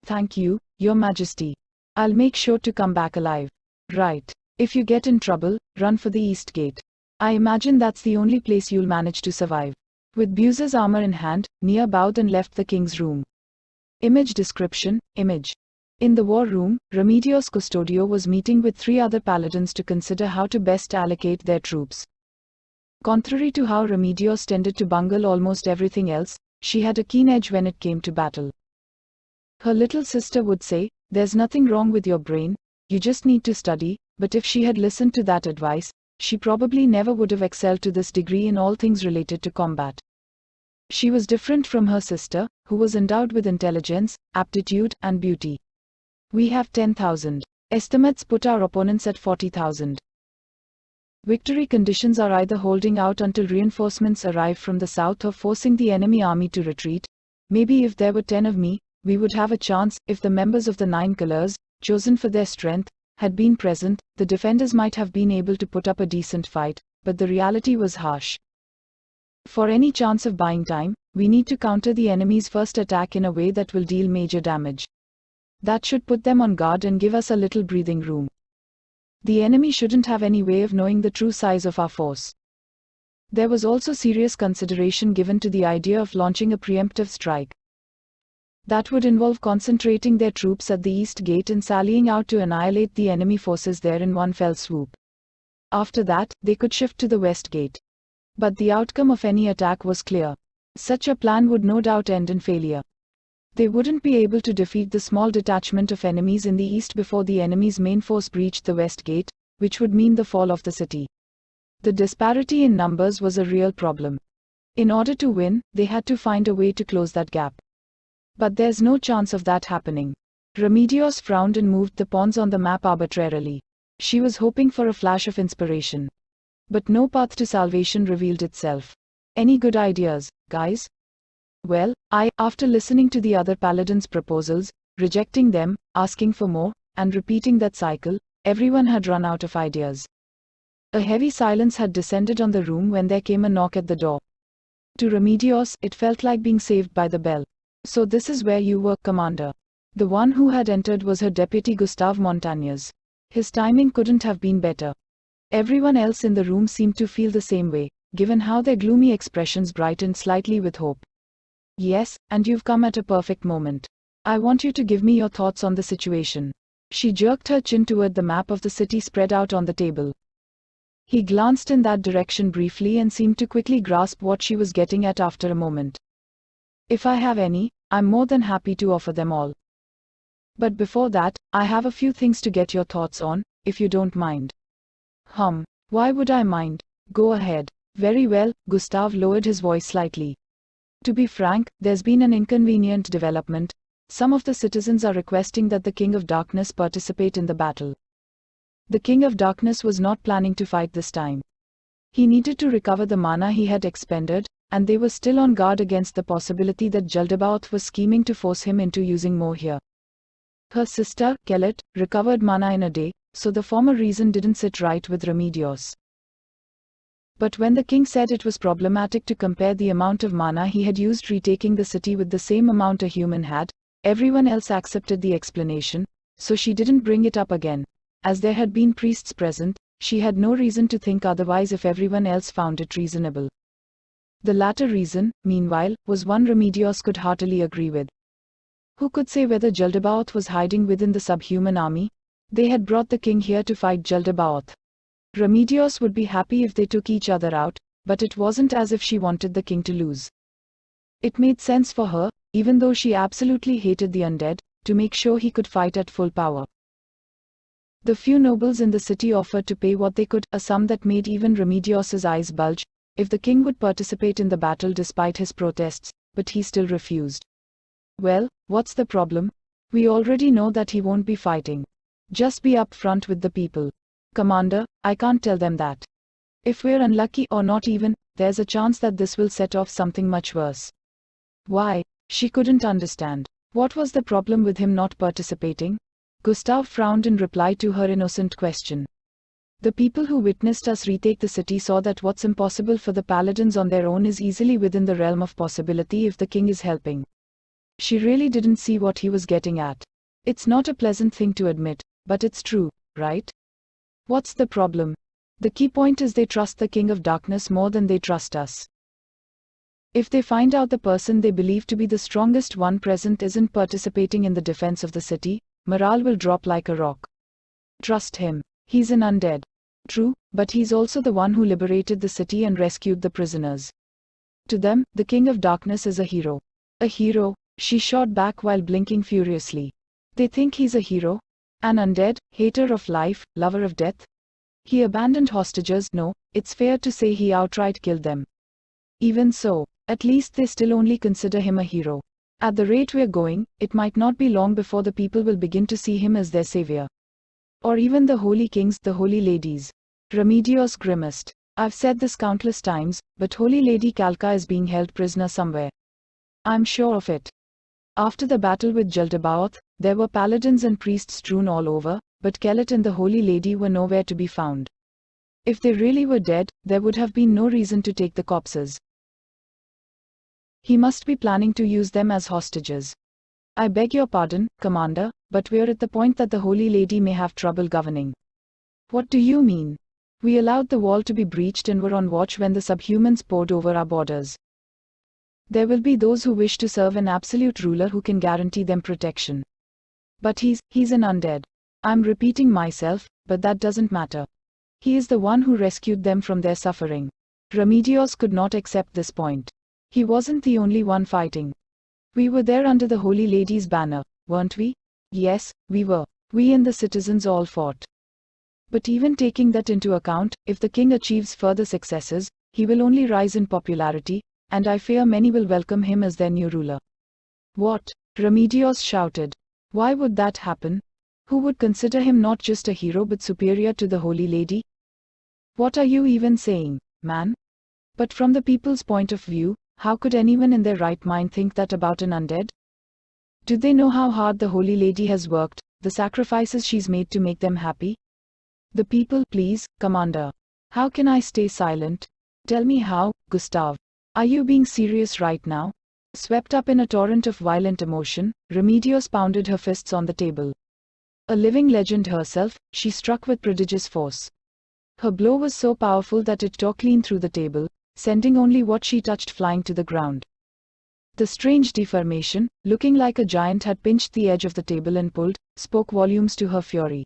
Thank you, Your Majesty. I'll make sure to come back alive. Right. If you get in trouble, run for the East Gate. I imagine that's the only place you'll manage to survive. With Buse's armor in hand, Nia bowed and left the king's room. Image description, image. In the war room, Remedios Custodio was meeting with 3 other paladins to consider how to best allocate their troops. Contrary to how Remedios tended to bungle almost everything else, she had a keen edge when it came to battle. Her little sister would say, "There's nothing wrong with your brain, you just need to study," but if she had listened to that advice, she probably never would have excelled to this degree in all things related to combat. She was different from her sister, who was endowed with intelligence, aptitude, and beauty. We have 10,000. Estimates put our opponents at 40,000. Victory conditions are either holding out until reinforcements arrive from the south or forcing the enemy army to retreat. Maybe if there were 10 of me, we would have a chance. If the members of the 9 colors, chosen for their strength, had been present, the defenders might have been able to put up a decent fight, but the reality was harsh. For any chance of buying time, we need to counter the enemy's first attack in a way that will deal major damage. That should put them on guard and give us a little breathing room. The enemy shouldn't have any way of knowing the true size of our force. There was also serious consideration given to the idea of launching a preemptive strike. That would involve concentrating their troops at the East Gate and sallying out to annihilate the enemy forces there in one fell swoop. After that, they could shift to the West Gate. But the outcome of any attack was clear. Such a plan would no doubt end in failure. They wouldn't be able to defeat the small detachment of enemies in the east before the enemy's main force breached the West Gate, which would mean the fall of the city. The disparity in numbers was a real problem. In order to win, they had to find a way to close that gap. But there's no chance of that happening. Remedios frowned and moved the pawns on the map arbitrarily. She was hoping for a flash of inspiration. But no path to salvation revealed itself. Any good ideas, guys? Well, after listening to the other paladins' proposals, rejecting them, asking for more, and repeating that cycle, everyone had run out of ideas. A heavy silence had descended on the room when there came a knock at the door. To Remedios, it felt like being saved by the bell. "So this is where you were, Commander." The one who had entered was her deputy Gustave Montañez. His timing couldn't have been better. Everyone else in the room seemed to feel the same way, given how their gloomy expressions brightened slightly with hope. "Yes, and you've come at a perfect moment. I want you to give me your thoughts on the situation." She jerked her chin toward the map of the city spread out on the table. He glanced in that direction briefly and seemed to quickly grasp what she was getting at after a moment. "If I have any, I'm more than happy to offer them all. But before that, I have a few things to get your thoughts on, if you don't mind. Why would I mind? Go ahead. Very well, Gustav lowered his voice slightly. To be frank, there's been an inconvenient development. Some of the citizens are requesting that the King of Darkness participate in the battle. The King of Darkness was not planning to fight this time. He needed to recover the mana he had expended, and they were still on guard against the possibility that Jeldabaoth was scheming to force him into using more here. Her sister, Kelet, recovered mana in a day, so the former reason didn't sit right with Remedios. But when the king said it was problematic to compare the amount of mana he had used retaking the city with the same amount a human had, everyone else accepted the explanation, so she didn't bring it up again. As there had been priests present, she had no reason to think otherwise if everyone else found it reasonable. The latter reason, meanwhile, was one Remedios could heartily agree with. Who could say whether Jeldabaoth was hiding within the subhuman army? They had brought the king here to fight Jeldabaoth. Remedios would be happy if they took each other out, but it wasn't as if she wanted the king to lose. It made sense for her, even though she absolutely hated the undead, to make sure he could fight at full power. The few nobles in the city offered to pay what they could, a sum that made even Remedios's eyes bulge, if the king would participate in the battle despite his protests, but he still refused. Well, what's the problem? We already know that he won't be fighting. Just be upfront with the people. Commander, I can't tell them that. If we're unlucky or not even, there's a chance that this will set off something much worse. Why? She couldn't understand. What was the problem with him not participating? Gustav frowned in reply to her innocent question. The people who witnessed us retake the city saw that what's impossible for the paladins on their own is easily within the realm of possibility if the king is helping. She really didn't see what he was getting at. It's not a pleasant thing to admit, but it's true, right? What's the problem? The key point is they trust the King of Darkness more than they trust us. If they find out the person they believe to be the strongest one present isn't participating in the defense of the city, morale will drop like a rock. Trust him. He's an undead. True, but he's also the one who liberated the city and rescued the prisoners. To them, the King of Darkness is a hero. A hero? She shot back while blinking furiously. They think he's a hero? An undead, hater of life, lover of death? He abandoned hostages. No, it's fair to say he outright killed them. Even so, at least they still only consider him a hero. At the rate we're going, it might not be long before the people will begin to see him as their savior. Or even the holy kings, the holy ladies. Remedios grimaced. I've said this countless times, but Holy Lady Kalka is being held prisoner somewhere. I'm sure of it. After the battle with Jeldabaoth, there were paladins and priests strewn all over, but Kelet and the Holy Lady were nowhere to be found. If they really were dead, there would have been no reason to take the corpses. He must be planning to use them as hostages. I beg your pardon, Commander, but we're at the point that the Holy Lady may have trouble governing. What do you mean? We allowed the wall to be breached and were on watch when the subhumans poured over our borders. There will be those who wish to serve an absolute ruler who can guarantee them protection. But he's an undead. I'm repeating myself, but that doesn't matter. He is the one who rescued them from their suffering. Remedios could not accept this point. He wasn't the only one fighting. We were there under the Holy Lady's banner, weren't we? Yes, we were. We and the citizens all fought. But even taking that into account, if the king achieves further successes, he will only rise in popularity, and I fear many will welcome him as their new ruler. What? Remedios shouted. Why would that happen? Who would consider him not just a hero but superior to the Holy Lady? What are you even saying, man? But from the people's point of view, how could anyone in their right mind think that about an undead? Do they know how hard the Holy Lady has worked, the sacrifices she's made to make them happy? The people, please, Commander. How can I stay silent? Tell me how, Gustav. Are you being serious right now? Swept up in a torrent of violent emotion, Remedios pounded her fists on the table. A living legend herself, she struck with prodigious force. Her blow was so powerful that it tore clean through the table, sending only what she touched flying to the ground. The strange deformation, looking like a giant had pinched the edge of the table and pulled, spoke volumes to her fury.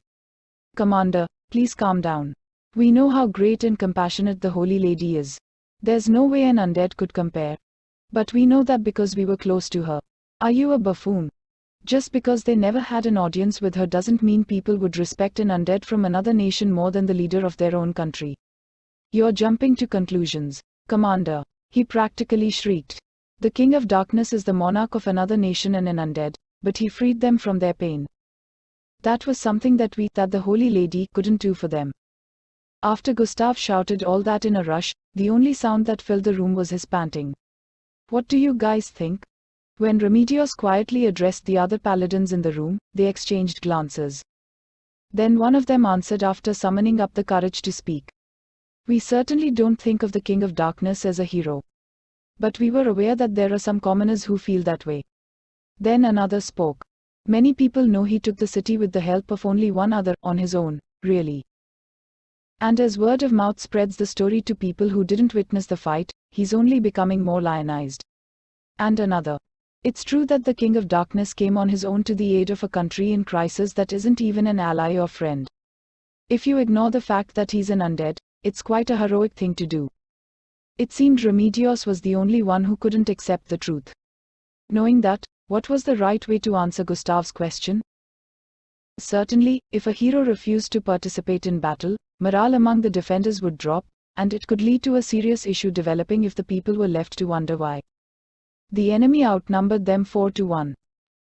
Commander, please calm down. We know how great and compassionate the Holy Lady is. There's no way an undead could compare. But we know that because we were close to her. Are you a buffoon? Just because they never had an audience with her doesn't mean people would respect an undead from another nation more than the leader of their own country. You're jumping to conclusions, Commander, he practically shrieked. The King of Darkness is the monarch of another nation and an undead, but he freed them from their pain. That was something that the Holy Lady couldn't do for them. After Gustav shouted all that in a rush, the only sound that filled the room was his panting. What do you guys think? When Remedios quietly addressed the other paladins in the room, they exchanged glances. Then one of them answered after summoning up the courage to speak. We certainly don't think of the King of Darkness as a hero. But we were aware that there are some commoners who feel that way. Then another spoke. Many people know he took the city with the help of only one other, on his own, really. And as word of mouth spreads the story to people who didn't witness the fight, he's only becoming more lionized. And another. It's true that the King of Darkness came on his own to the aid of a country in crisis that isn't even an ally or friend. If you ignore the fact that he's an undead, it's quite a heroic thing to do. It seemed Remedios was the only one who couldn't accept the truth. Knowing that, what was the right way to answer Gustav's question? Certainly, if a hero refused to participate in battle, morale among the defenders would drop, and it could lead to a serious issue developing if the people were left to wonder why. The enemy outnumbered them 4-1.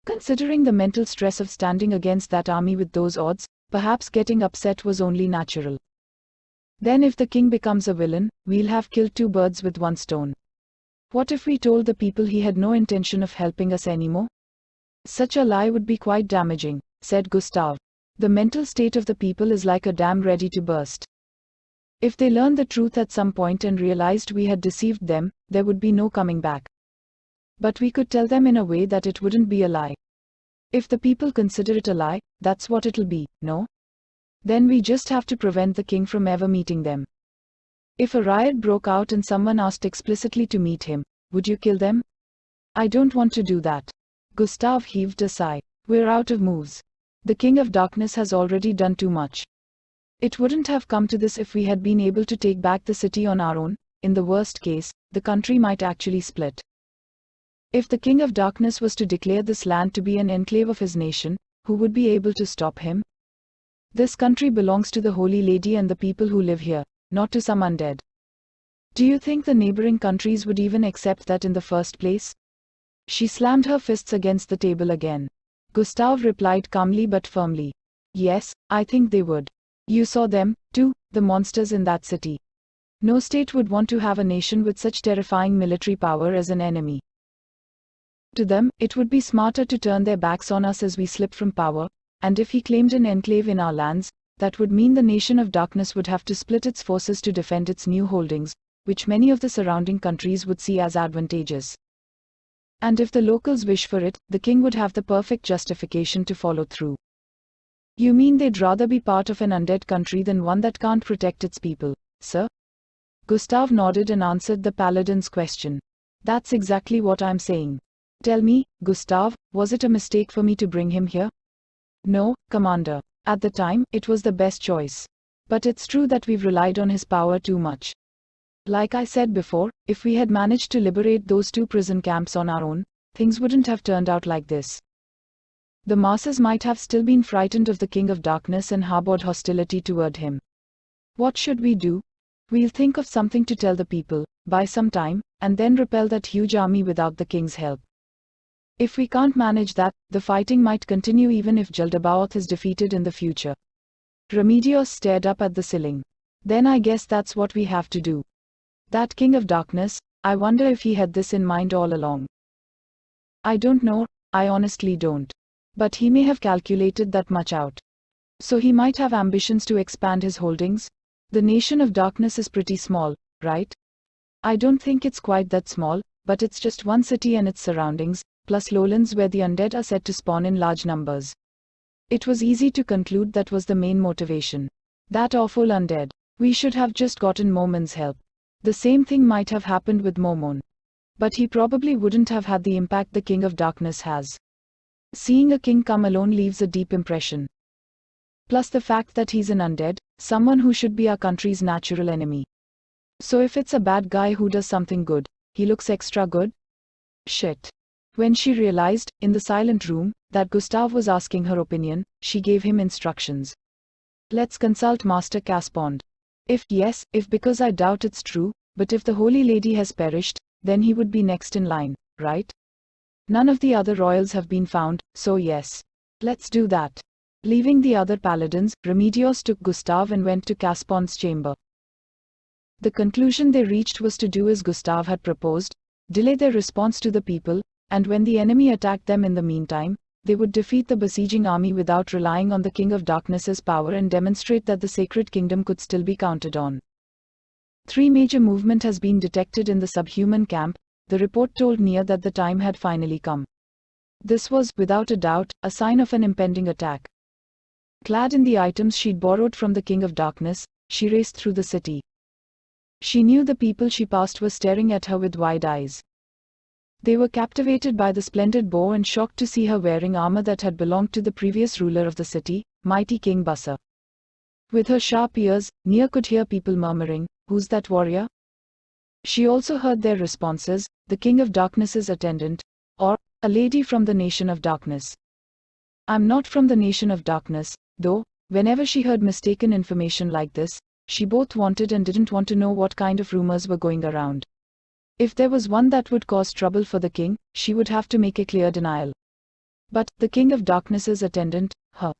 Considering the mental stress of standing against that army with those odds, perhaps getting upset was only natural. Then if the king becomes a villain, we'll have killed two birds with one stone. What if we told the people he had no intention of helping us anymore? Such a lie would be quite damaging, said Gustav. The mental state of the people is like a dam ready to burst. If they learned the truth at some point and realized we had deceived them, there would be no coming back. But we could tell them in a way that it wouldn't be a lie. If the people consider it a lie, that's what it'll be, no? Then we just have to prevent the king from ever meeting them. If a riot broke out and someone asked explicitly to meet him, would you kill them? I don't want to do that. Gustav heaved a sigh. We're out of moves. The King of Darkness has already done too much. It wouldn't have come to this if we had been able to take back the city on our own. In the worst case, the country might actually split. If the King of Darkness was to declare this land to be an enclave of his nation, who would be able to stop him? This country belongs to the Holy Lady and the people who live here, not to some undead. Do you think the neighboring countries would even accept that in the first place? She slammed her fists against the table again. Gustav replied calmly but firmly. Yes, I think they would. You saw them, too, the monsters in that city. No state would want to have a nation with such terrifying military power as an enemy. To them, it would be smarter to turn their backs on us as we slip from power, and if he claimed an enclave in our lands, that would mean the nation of darkness would have to split its forces to defend its new holdings, which many of the surrounding countries would see as advantageous. And if the locals wish for it, the king would have the perfect justification to follow through. You mean they'd rather be part of an undead country than one that can't protect its people, sir? Gustav nodded and answered the paladin's question. That's exactly what I'm saying. Tell me, Gustav, was it a mistake for me to bring him here? No, Commander. At the time, it was the best choice. But it's true that we've relied on his power too much. Like I said before, if we had managed to liberate those two prison camps on our own, things wouldn't have turned out like this. The masses might have still been frightened of the King of Darkness and harbored hostility toward him. What should we do? We'll think of something to tell the people, buy some time, and then repel that huge army without the king's help. If we can't manage that, the fighting might continue even if Jaldabaoth is defeated in the future. Remedios stared up at the ceiling. Then I guess that's what we have to do. That King of Darkness, I wonder if he had this in mind all along. I don't know, I honestly don't. But he may have calculated that much out. So he might have ambitions to expand his holdings. The nation of darkness is pretty small, right? I don't think it's quite that small, but it's just one city and its surroundings, plus lowlands where the undead are said to spawn in large numbers. It was easy to conclude that was the main motivation. That awful undead. We should have just gotten Mormon's help. The same thing might have happened with Mormon. But he probably wouldn't have had the impact the King of Darkness has. Seeing a king come alone leaves a deep impression. Plus the fact that he's an undead, someone who should be our country's natural enemy. So if it's a bad guy who does something good, he looks extra good? Shit. When she realized, in the silent room, that Gustav was asking her opinion, she gave him instructions. Let's consult Master Caspond. If yes, if because I doubt it's true, but if the Holy Lady has perished, then he would be next in line, right? None of the other royals have been found, so yes. Let's do that. Leaving the other paladins, Remedios took Gustav and went to Caspond's chamber. The conclusion they reached was to do as Gustav had proposed, delay their response to the people, and when the enemy attacked them in the meantime, they would defeat the besieging army without relying on the King of Darkness's power and demonstrate that the Sacred Kingdom could still be counted on. 3 major movement has been detected in the subhuman camp. The report told Nia that the time had finally come. This was, without a doubt, a sign of an impending attack. Clad in the items she'd borrowed from the King of Darkness, she raced through the city. She knew the people she passed were staring at her with wide eyes. They were captivated by the splendid bow and shocked to see her wearing armor that had belonged to the previous ruler of the city, mighty King Bassa. With her sharp ears, Nia could hear people murmuring, "Who's that warrior?" She also heard their responses, "The King of Darkness's attendant," or, "A lady from the Nation of Darkness." "I'm not from the Nation of Darkness," though, whenever she heard mistaken information like this, she both wanted and didn't want to know what kind of rumors were going around. If there was one that would cause trouble for the king, she would have to make a clear denial. But, the King of Darkness's attendant, her.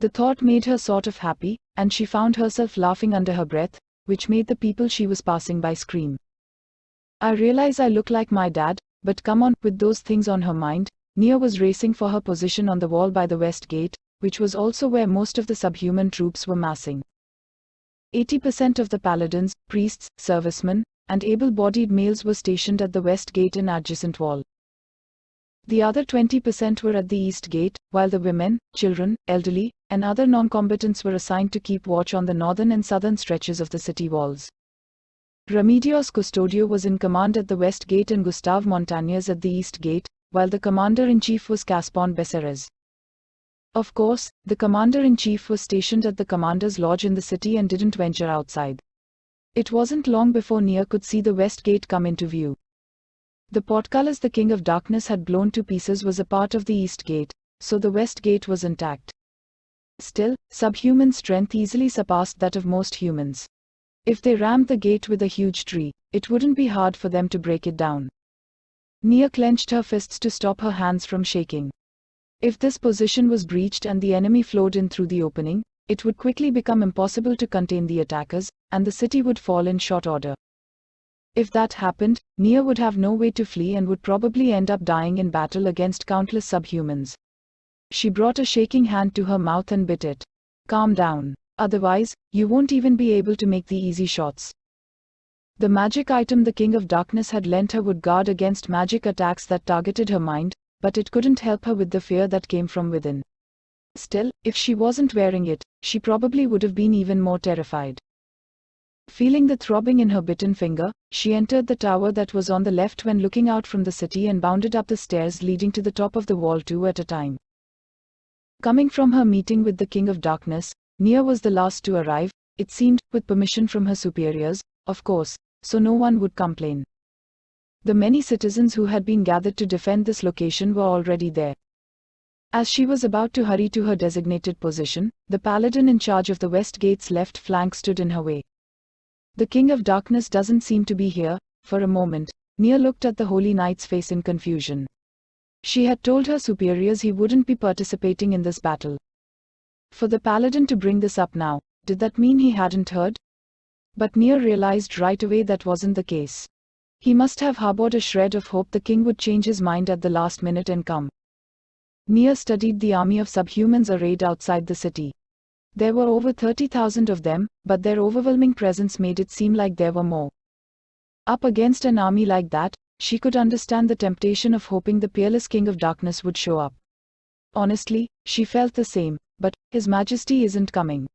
The thought made her sort of happy, and she found herself laughing under her breath, which made the people she was passing by scream. I realize I look like my dad, but come on. With those things on her mind, Nia was racing for her position on the wall by the west gate, which was also where most of the subhuman troops were massing. 80% of the paladins, priests, servicemen, and able-bodied males were stationed at the west gate and adjacent wall. The other 20% were at the east gate, while the women, children, elderly, and other non-combatants were assigned to keep watch on the northern and southern stretches of the city walls. Remedios Custodio was in command at the west gate and Gustave Montañez at the east gate, while the commander-in-chief was Caspond Becerres. Of course, the commander-in-chief was stationed at the commander's lodge in the city and didn't venture outside. It wasn't long before Nia could see the west gate come into view. The portcullis the King of Darkness had blown to pieces was a part of the east gate, so the west gate was intact. Still, subhuman strength easily surpassed that of most humans. If they rammed the gate with a huge tree, it wouldn't be hard for them to break it down. Nia clenched her fists to stop her hands from shaking. If this position was breached and the enemy flowed in through the opening, it would quickly become impossible to contain the attackers, and the city would fall in short order. If that happened, Nia would have no way to flee and would probably end up dying in battle against countless subhumans. She brought a shaking hand to her mouth and bit it. "Calm down. Otherwise, you won't even be able to make the easy shots." The magic item the King of Darkness had lent her would guard against magic attacks that targeted her mind, but it couldn't help her with the fear that came from within. Still, if she wasn't wearing it, she probably would have been even more terrified. Feeling the throbbing in her bitten finger, she entered the tower that was on the left when looking out from the city and bounded up the stairs leading to the top of the wall 2 at a time. Coming from her meeting with the King of Darkness, Nia was the last to arrive, it seemed, with permission from her superiors, of course, so no one would complain. The many citizens who had been gathered to defend this location were already there. As she was about to hurry to her designated position, the paladin in charge of the west gate's left flank stood in her way. "The King of Darkness doesn't seem to be here." For a moment, Nia looked at the Holy Knight's face in confusion. She had told her superiors he wouldn't be participating in this battle. For the paladin to bring this up now, did that mean he hadn't heard? But Nia realized right away that wasn't the case. He must have harbored a shred of hope the king would change his mind at the last minute and come. Nia studied the army of subhumans arrayed outside the city. There were over 30,000 of them, but their overwhelming presence made it seem like there were more. Up against an army like that, she could understand the temptation of hoping the peerless King of Darkness would show up. Honestly, she felt the same, but His Majesty isn't coming.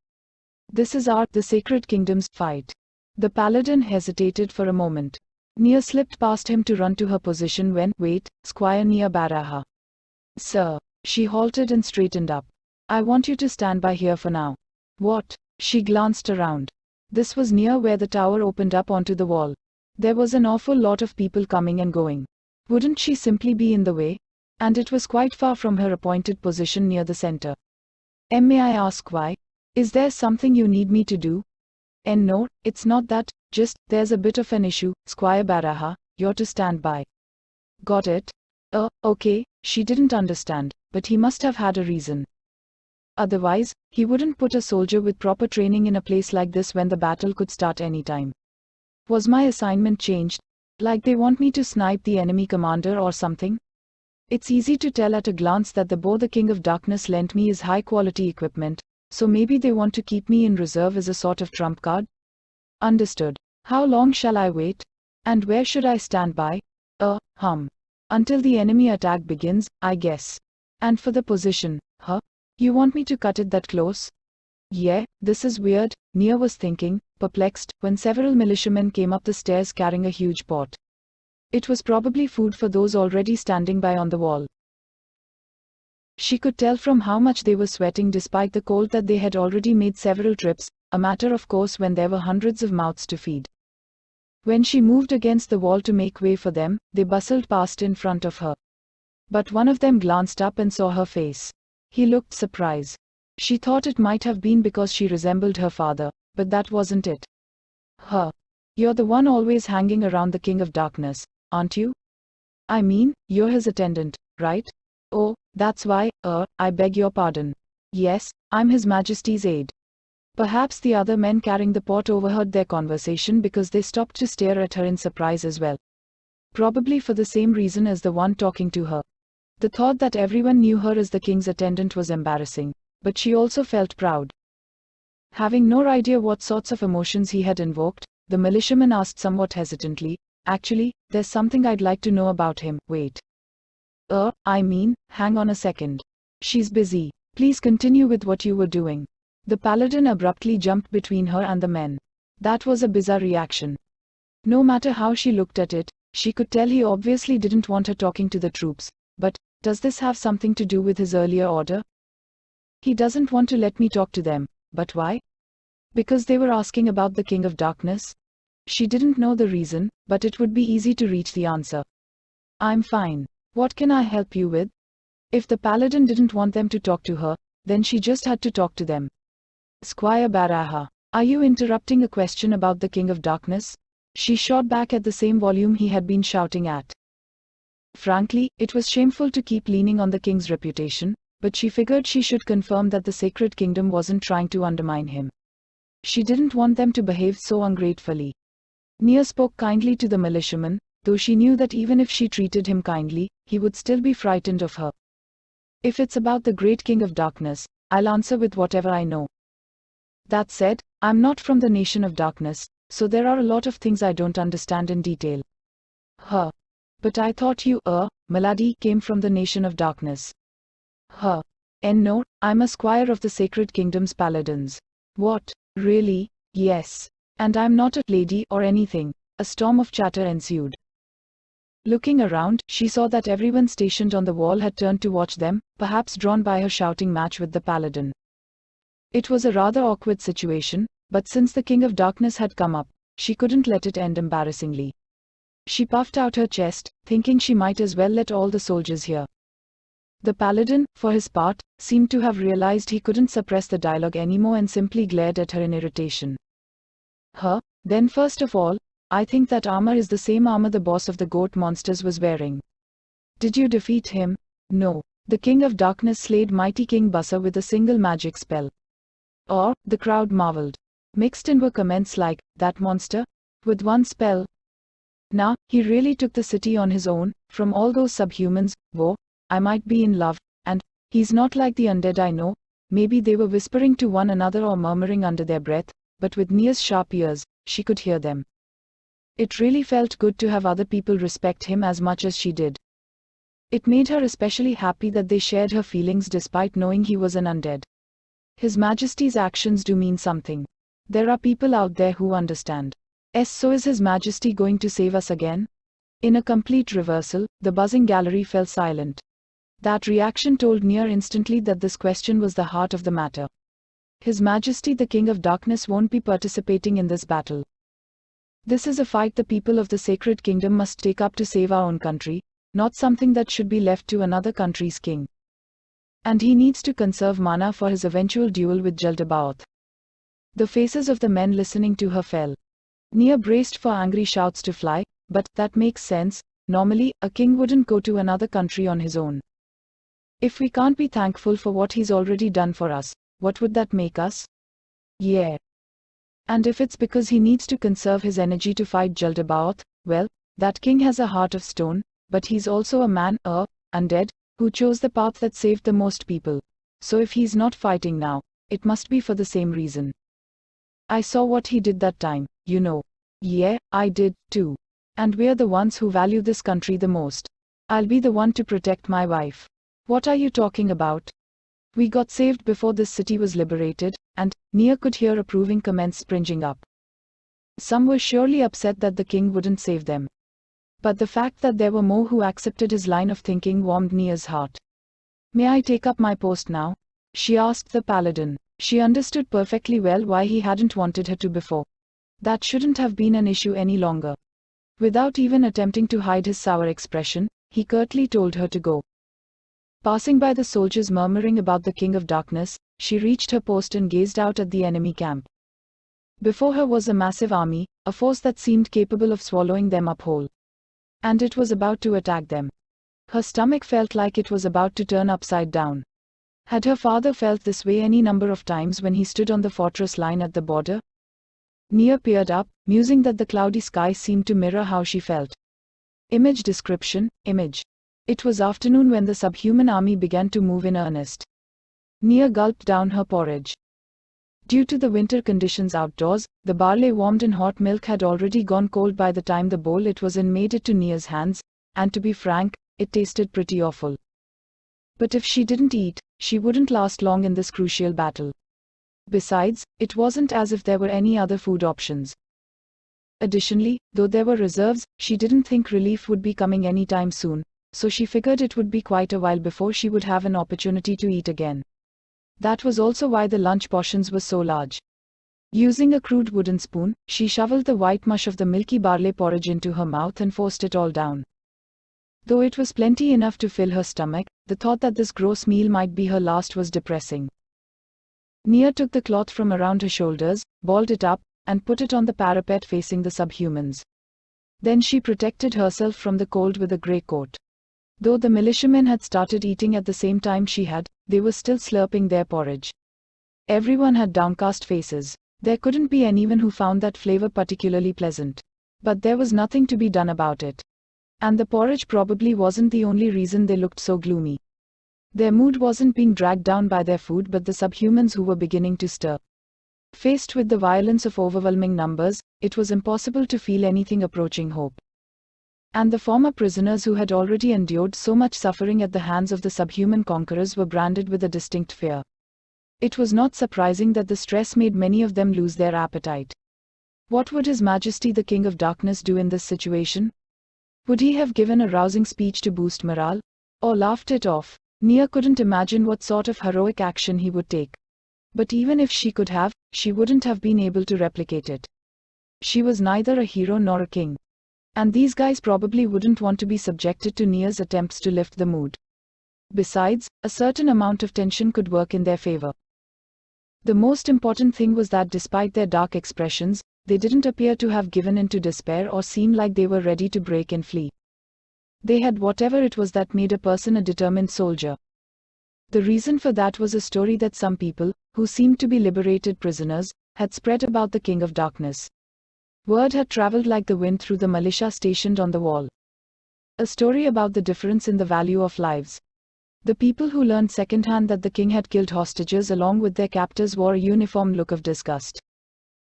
This is the Sacred Kingdom's fight. The paladin hesitated for a moment. Nia slipped past him to run to her position when, "Wait, Squire Nia Baraha." "Sir." She halted and straightened up. "I want you to stand by here for now." "What?" She glanced around. This was near where the tower opened up onto the wall. There was an awful lot of people coming and going. Wouldn't she simply be in the way? And it was quite far from her appointed position near the center. May I ask why? Is there something you need me to do? No, it's not that, just, there's a bit of an issue, Squire Baraha, you're to stand by. Got it? Okay, she didn't understand, but he must have had a reason. Otherwise, he wouldn't put a soldier with proper training in a place like this when the battle could start anytime. Was my assignment changed? Like they want me to snipe the enemy commander or something? It's easy to tell at a glance that the bow the King of Darkness lent me is high-quality equipment, so maybe they want to keep me in reserve as a sort of trump card? Understood. How long shall I wait? And where should I stand by? Until the enemy attack begins, I guess. And for the position, you want me to cut it that close? Yeah, this is weird, Nia was thinking, perplexed, when several militiamen came up the stairs carrying a huge pot. It was probably food for those already standing by on the wall. She could tell from how much they were sweating despite the cold that they had already made several trips, a matter of course when there were hundreds of mouths to feed. When she moved against the wall to make way for them, they bustled past in front of her. But one of them glanced up and saw her face. He looked surprised. She thought it might have been because she resembled her father, but that wasn't it. You're the one always hanging around the King of Darkness, aren't you? I mean, you're his attendant, right? Oh, that's why, I beg your pardon. Yes, I'm His Majesty's aide. Perhaps the other men carrying the pot overheard their conversation because they stopped to stare at her in surprise as well. Probably for the same reason as the one talking to her. The thought that everyone knew her as the king's attendant was embarrassing, but she also felt proud. Having no idea what sorts of emotions he had invoked, the militiaman asked somewhat hesitantly, "Actually, there's something I'd like to know about him." Wait. Hang on a second. She's busy. Please continue with what you were doing. The paladin abruptly jumped between her and the men. That was a bizarre reaction. No matter how she looked at it, she could tell he obviously didn't want her talking to the troops. But, does this have something to do with his earlier order? He doesn't want to let me talk to them, but why? Because they were asking about the King of Darkness? She didn't know the reason, but it would be easy to reach the answer. I'm fine. What can I help you with? If the paladin didn't want them to talk to her, then she just had to talk to them. Squire Baraha, are you interrupting a question about the King of Darkness? She shot back at the same volume he had been shouting at. Frankly, it was shameful to keep leaning on the king's reputation, but she figured she should confirm that the Sacred Kingdom wasn't trying to undermine him. She didn't want them to behave so ungratefully. Nia spoke kindly to the militiaman, though she knew that even if she treated him kindly, he would still be frightened of her. If it's about the great King of Darkness, I'll answer with whatever I know. That said, I'm not from the Nation of Darkness, so there are a lot of things I don't understand in detail. But I thought you, milady, came from the Nation of Darkness. No, I'm a squire of the Sacred Kingdom's paladins. What, really? Yes. And I'm not a lady or anything. A storm of chatter ensued. Looking around, she saw that everyone stationed on the wall had turned to watch them, perhaps drawn by her shouting match with the paladin. It was a rather awkward situation, but since the King of Darkness had come up, she couldn't let it end embarrassingly. She puffed out her chest, thinking she might as well let all the soldiers hear. The paladin, for his part, seemed to have realized he couldn't suppress the dialogue anymore and simply glared at her in irritation. Then first of all, I think that armor is the same armor the boss of the goat monsters was wearing. Did you defeat him? No. The King of Darkness slayed mighty King Bassa with a single magic spell. The crowd marveled. Mixed in were comments like, that monster? With one spell? Nah, he really took the city on his own, from all those subhumans. Whoa, I might be in love, and he's not like the undead I know. Maybe they were whispering to one another or murmuring under their breath, but with Nia's sharp ears, she could hear them. It really felt good to have other people respect him as much as she did. It made her especially happy that they shared her feelings despite knowing he was an undead. His Majesty's actions do mean something. There are people out there who understand. So is His Majesty going to save us again? In a complete reversal, the buzzing gallery fell silent. That reaction told Nia instantly that this question was the heart of the matter. His Majesty the King of Darkness won't be participating in this battle. This is a fight the people of the Sacred Kingdom must take up to save our own country, not something that should be left to another country's king. And he needs to conserve mana for his eventual duel with Jaldabaoth. The faces of the men listening to her fell. Nia braced for angry shouts to fly, but that makes sense. Normally, a king wouldn't go to another country on his own. If we can't be thankful for what he's already done for us, what would that make us? Yeah. And if it's because he needs to conserve his energy to fight Jaldabaoth, well, that king has a heart of stone, but he's also a man, undead, who chose the path that saved the most people. So if he's not fighting now, it must be for the same reason. I saw what he did that time, you know. Yeah, I did, too. And we're the ones who value this country the most. I'll be the one to protect my wife. What are you talking about? We got saved before this city was liberated, and Nia could hear approving comments springing up. Some were surely upset that the king wouldn't save them. But the fact that there were more who accepted his line of thinking warmed Nia's heart. May I take up my post now? She asked the paladin. She understood perfectly well why he hadn't wanted her to before. That shouldn't have been an issue any longer. Without even attempting to hide his sour expression, he curtly told her to go. Passing by the soldiers murmuring about the King of Darkness, she reached her post and gazed out at the enemy camp. Before her was a massive army, a force that seemed capable of swallowing them up whole. And it was about to attack them. Her stomach felt like it was about to turn upside down. Had her father felt this way any number of times when he stood on the fortress line at the border? Nia peered up, musing that the cloudy sky seemed to mirror how she felt. Image description, image. It was afternoon when the subhuman army began to move in earnest. Nia gulped down her porridge. Due to the winter conditions outdoors, the barley warmed in hot milk had already gone cold by the time the bowl it was in made it to Nia's hands, and to be frank, it tasted pretty awful. But if she didn't eat, she wouldn't last long in this crucial battle. Besides, it wasn't as if there were any other food options. Additionally, though there were reserves, she didn't think relief would be coming anytime soon, so she figured it would be quite a while before she would have an opportunity to eat again. That was also why the lunch portions were so large. Using a crude wooden spoon, she shoveled the white mush of the milky barley porridge into her mouth and forced it all down. Though it was plenty enough to fill her stomach, the thought that this gross meal might be her last was depressing. Nia took the cloth from around her shoulders, balled it up, and put it on the parapet facing the subhumans. Then she protected herself from the cold with a grey coat. Though the militiamen had started eating at the same time she had, they were still slurping their porridge. Everyone had downcast faces. There couldn't be anyone who found that flavor particularly pleasant. But there was nothing to be done about it. And the porridge probably wasn't the only reason they looked so gloomy. Their mood wasn't being dragged down by their food but the subhumans who were beginning to stir. Faced with the violence of overwhelming numbers, it was impossible to feel anything approaching hope. And the former prisoners who had already endured so much suffering at the hands of the subhuman conquerors were branded with a distinct fear. It was not surprising that the stress made many of them lose their appetite. What would His Majesty the King of Darkness do in this situation? Would he have given a rousing speech to boost morale? Or laughed it off? Nia couldn't imagine what sort of heroic action he would take. But even if she could have, she wouldn't have been able to replicate it. She was neither a hero nor a king. And these guys probably wouldn't want to be subjected to Nia's attempts to lift the mood. Besides, a certain amount of tension could work in their favor. The most important thing was that despite their dark expressions, they didn't appear to have given in to despair or seem like they were ready to break and flee. They had whatever it was that made a person a determined soldier. The reason for that was a story that some people, who seemed to be liberated prisoners, had spread about the King of Darkness. Word had traveled like the wind through the militia stationed on the wall. A story about the difference in the value of lives. The people who learned secondhand that the king had killed hostages along with their captors wore a uniform look of disgust.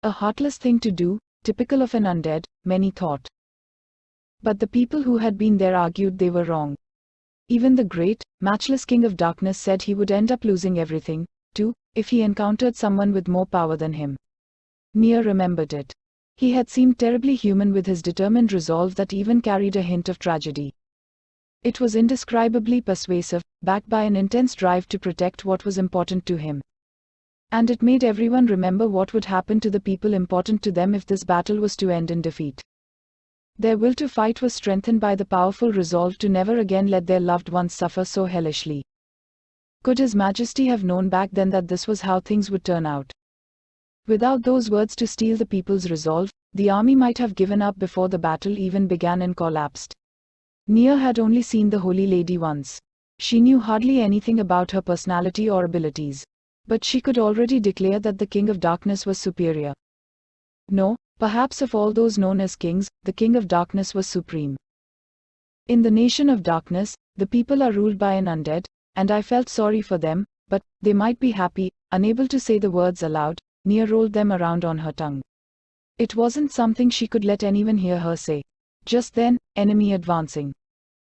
A heartless thing to do, typical of an undead, many thought. But the people who had been there argued they were wrong. Even the great, matchless King of Darkness said he would end up losing everything, too, if he encountered someone with more power than him. Nia remembered it. He had seemed terribly human with his determined resolve that even carried a hint of tragedy. It was indescribably persuasive, backed by an intense drive to protect what was important to him. And it made everyone remember what would happen to the people important to them if this battle was to end in defeat. Their will to fight was strengthened by the powerful resolve to never again let their loved ones suffer so hellishly. Could His Majesty have known back then that this was how things would turn out? Without those words to steel the people's resolve, the army might have given up before the battle even began and collapsed. Nia had only seen the Holy Lady once. She knew hardly anything about her personality or abilities. But she could already declare that the King of Darkness was superior. No, perhaps of all those known as kings, the King of Darkness was supreme. In the nation of darkness, the people are ruled by an undead, and I felt sorry for them, but they might be happy. Unable to say the words aloud, Nia rolled them around on her tongue. It wasn't something she could let anyone hear her say. Just then, enemy advancing.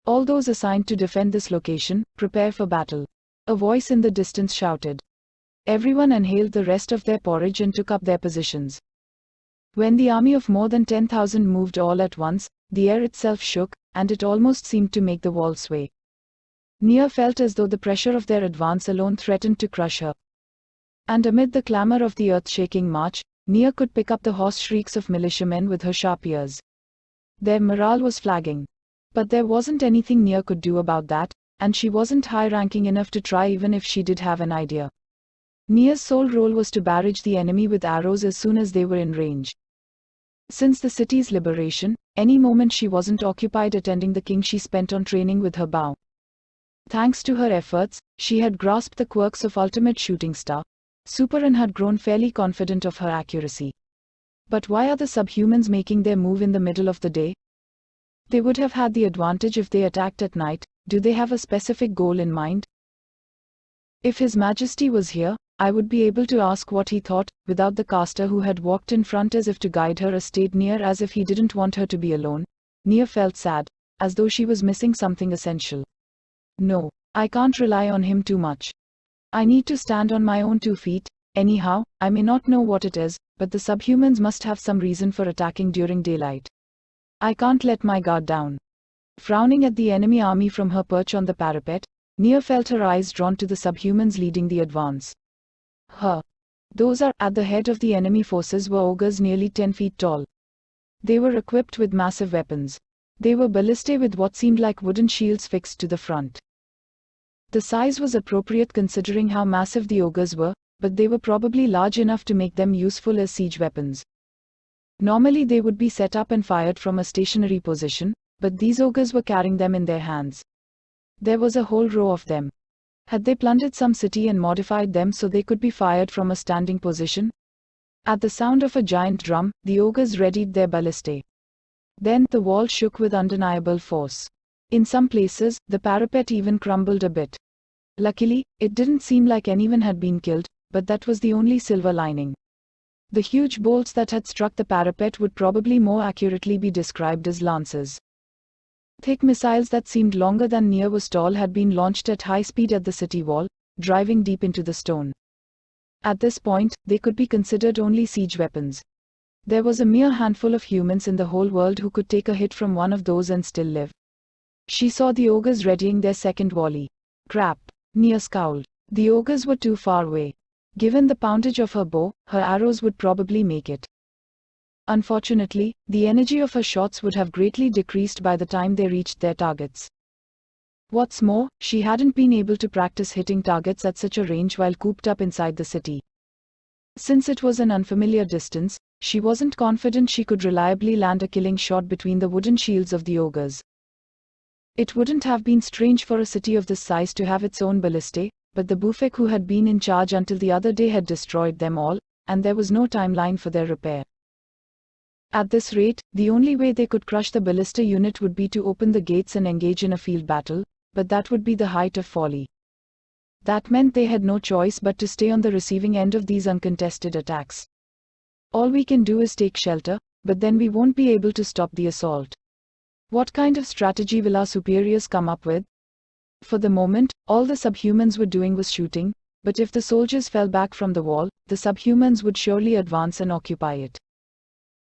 All those assigned to defend this location, prepare for battle. A voice in the distance shouted. Everyone inhaled the rest of their porridge and took up their positions. When the army of more than 10,000 moved all at once, the air itself shook, and it almost seemed to make the wall sway. Nia felt as though the pressure of their advance alone threatened to crush her. And amid the clamor of the earth-shaking march, Nia could pick up the hoarse shrieks of militiamen with her sharp ears. Their morale was flagging. But there wasn't anything Nia could do about that, and she wasn't high-ranking enough to try even if she did have an idea. Nia's sole role was to barrage the enemy with arrows as soon as they were in range. Since the city's liberation, any moment she wasn't occupied attending the king she spent on training with her bow. Thanks to her efforts, she had grasped the quirks of ultimate shooting star, super, and had grown fairly confident of her accuracy. But why are the subhumans making their move in the middle of the day? They would have had the advantage if they attacked at night. Do they have a specific goal in mind? If His Majesty was here, I would be able to ask what he thought, without the caster who had walked in front as if to guide her, stayed near as if he didn't want her to be alone. Nia felt sad, as though she was missing something essential. No, I can't rely on him too much. I need to stand on my own 2 feet. Anyhow, I may not know what it is, but the subhumans must have some reason for attacking during daylight. I can't let my guard down. Frowning at the enemy army from her perch on the parapet, Nia felt her eyes drawn to the subhumans leading the advance. Those at the head of the enemy forces were ogres nearly 10 feet tall. They were equipped with massive weapons. They were ballistae with what seemed like wooden shields fixed to the front. The size was appropriate considering how massive the ogres were, but they were probably large enough to make them useful as siege weapons. Normally they would be set up and fired from a stationary position, but these ogres were carrying them in their hands. There was a whole row of them. Had they plundered some city and modified them so they could be fired from a standing position? At the sound of a giant drum, the ogres readied their ballistae. Then the wall shook with undeniable force. In some places, the parapet even crumbled a bit. Luckily, it didn't seem like anyone had been killed, but that was the only silver lining. The huge bolts that had struck the parapet would probably more accurately be described as lances. Thick missiles that seemed longer than Nia was tall had been launched at high speed at the city wall, driving deep into the stone. At this point, they could be considered only siege weapons. There was a mere handful of humans in the whole world who could take a hit from one of those and still live. She saw the ogres readying their second volley. Crap, Nia scowled. The ogres were too far away. Given the poundage of her bow, her arrows would probably make it. Unfortunately, the energy of her shots would have greatly decreased by the time they reached their targets. What's more, she hadn't been able to practice hitting targets at such a range while cooped up inside the city. Since it was an unfamiliar distance, she wasn't confident she could reliably land a killing shot between the wooden shields of the ogres. It wouldn't have been strange for a city of this size to have its own ballistae, but the Bufek who had been in charge until the other day had destroyed them all, and there was no timeline for their repair. At this rate, the only way they could crush the ballista unit would be to open the gates and engage in a field battle, but that would be the height of folly. That meant they had no choice but to stay on the receiving end of these uncontested attacks. All we can do is take shelter, but then we won't be able to stop the assault. What kind of strategy will our superiors come up with? For the moment, all the subhumans were doing was shooting, but if the soldiers fell back from the wall, the subhumans would surely advance and occupy it.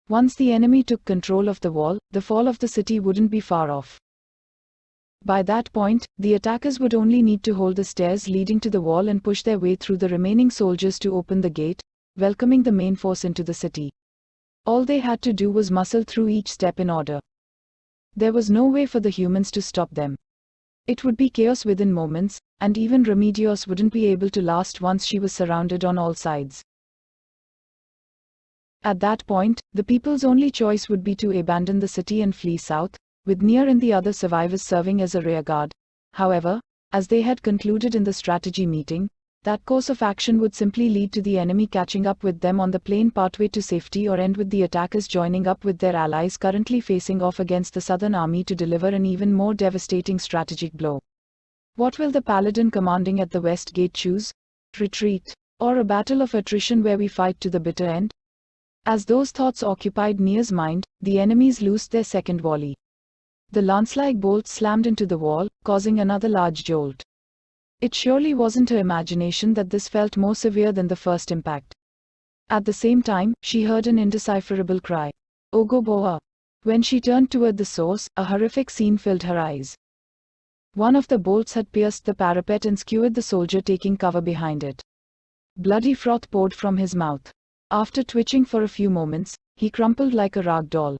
Once the enemy took control of the wall, the fall of the city wouldn't be far off. By that point, the attackers would only need to hold the stairs leading to the wall and push their way through the remaining soldiers to open the gate, welcoming the main force into the city. All they had to do was muscle through each step in order. There was no way for the humans to stop them. It would be chaos within moments, and even Remedios wouldn't be able to last once she was surrounded on all sides. At that point, the people's only choice would be to abandon the city and flee south, with Nier and the other survivors serving as a rearguard. However, as they had concluded in the strategy meeting, that course of action would simply lead to the enemy catching up with them on the plain pathway to safety or end with the attackers joining up with their allies currently facing off against the southern army to deliver an even more devastating strategic blow. What will the paladin commanding at the west gate choose? Retreat, or a battle of attrition where we fight to the bitter end? As those thoughts occupied Nier's mind, the enemies loosed their second volley. The lance-like bolts slammed into the wall, causing another large jolt. It surely wasn't her imagination that this felt more severe than the first impact. At the same time, she heard an indecipherable cry. Ogoboa. When she turned toward the source, a horrific scene filled her eyes. One of the bolts had pierced the parapet and skewered the soldier taking cover behind it. Bloody froth poured from his mouth. After twitching for a few moments, he crumpled like a rag doll.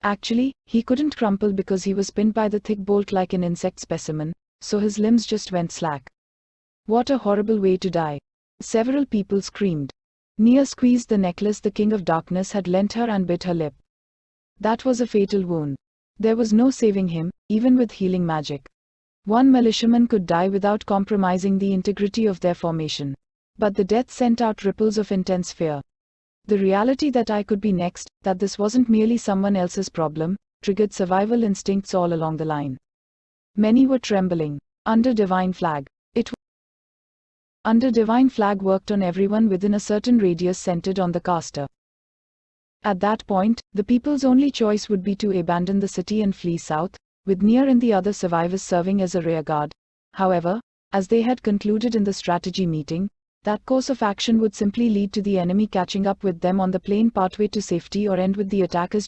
Actually, he couldn't crumple because he was pinned by the thick bolt like an insect specimen, so his limbs just went slack. What a horrible way to die. Several people screamed. Nier squeezed the necklace the King of Darkness had lent her and bit her lip. That was a fatal wound. There was no saving him, even with healing magic. One militiaman could die without compromising the integrity of their formation. But the death sent out ripples of intense fear. The reality that I could be next, that this wasn't merely someone else's problem, triggered survival instincts all along the line. Many were trembling. Under Divine Flag. Under Divine Flag worked on everyone within a certain radius centered on the caster. At that point, the people's only choice would be to abandon the city and flee south, with Nier and the other survivors serving as a rearguard. However, as they had concluded in the strategy meeting, that course of action would simply lead to the enemy catching up with them on the plain pathway to safety or end with the attackers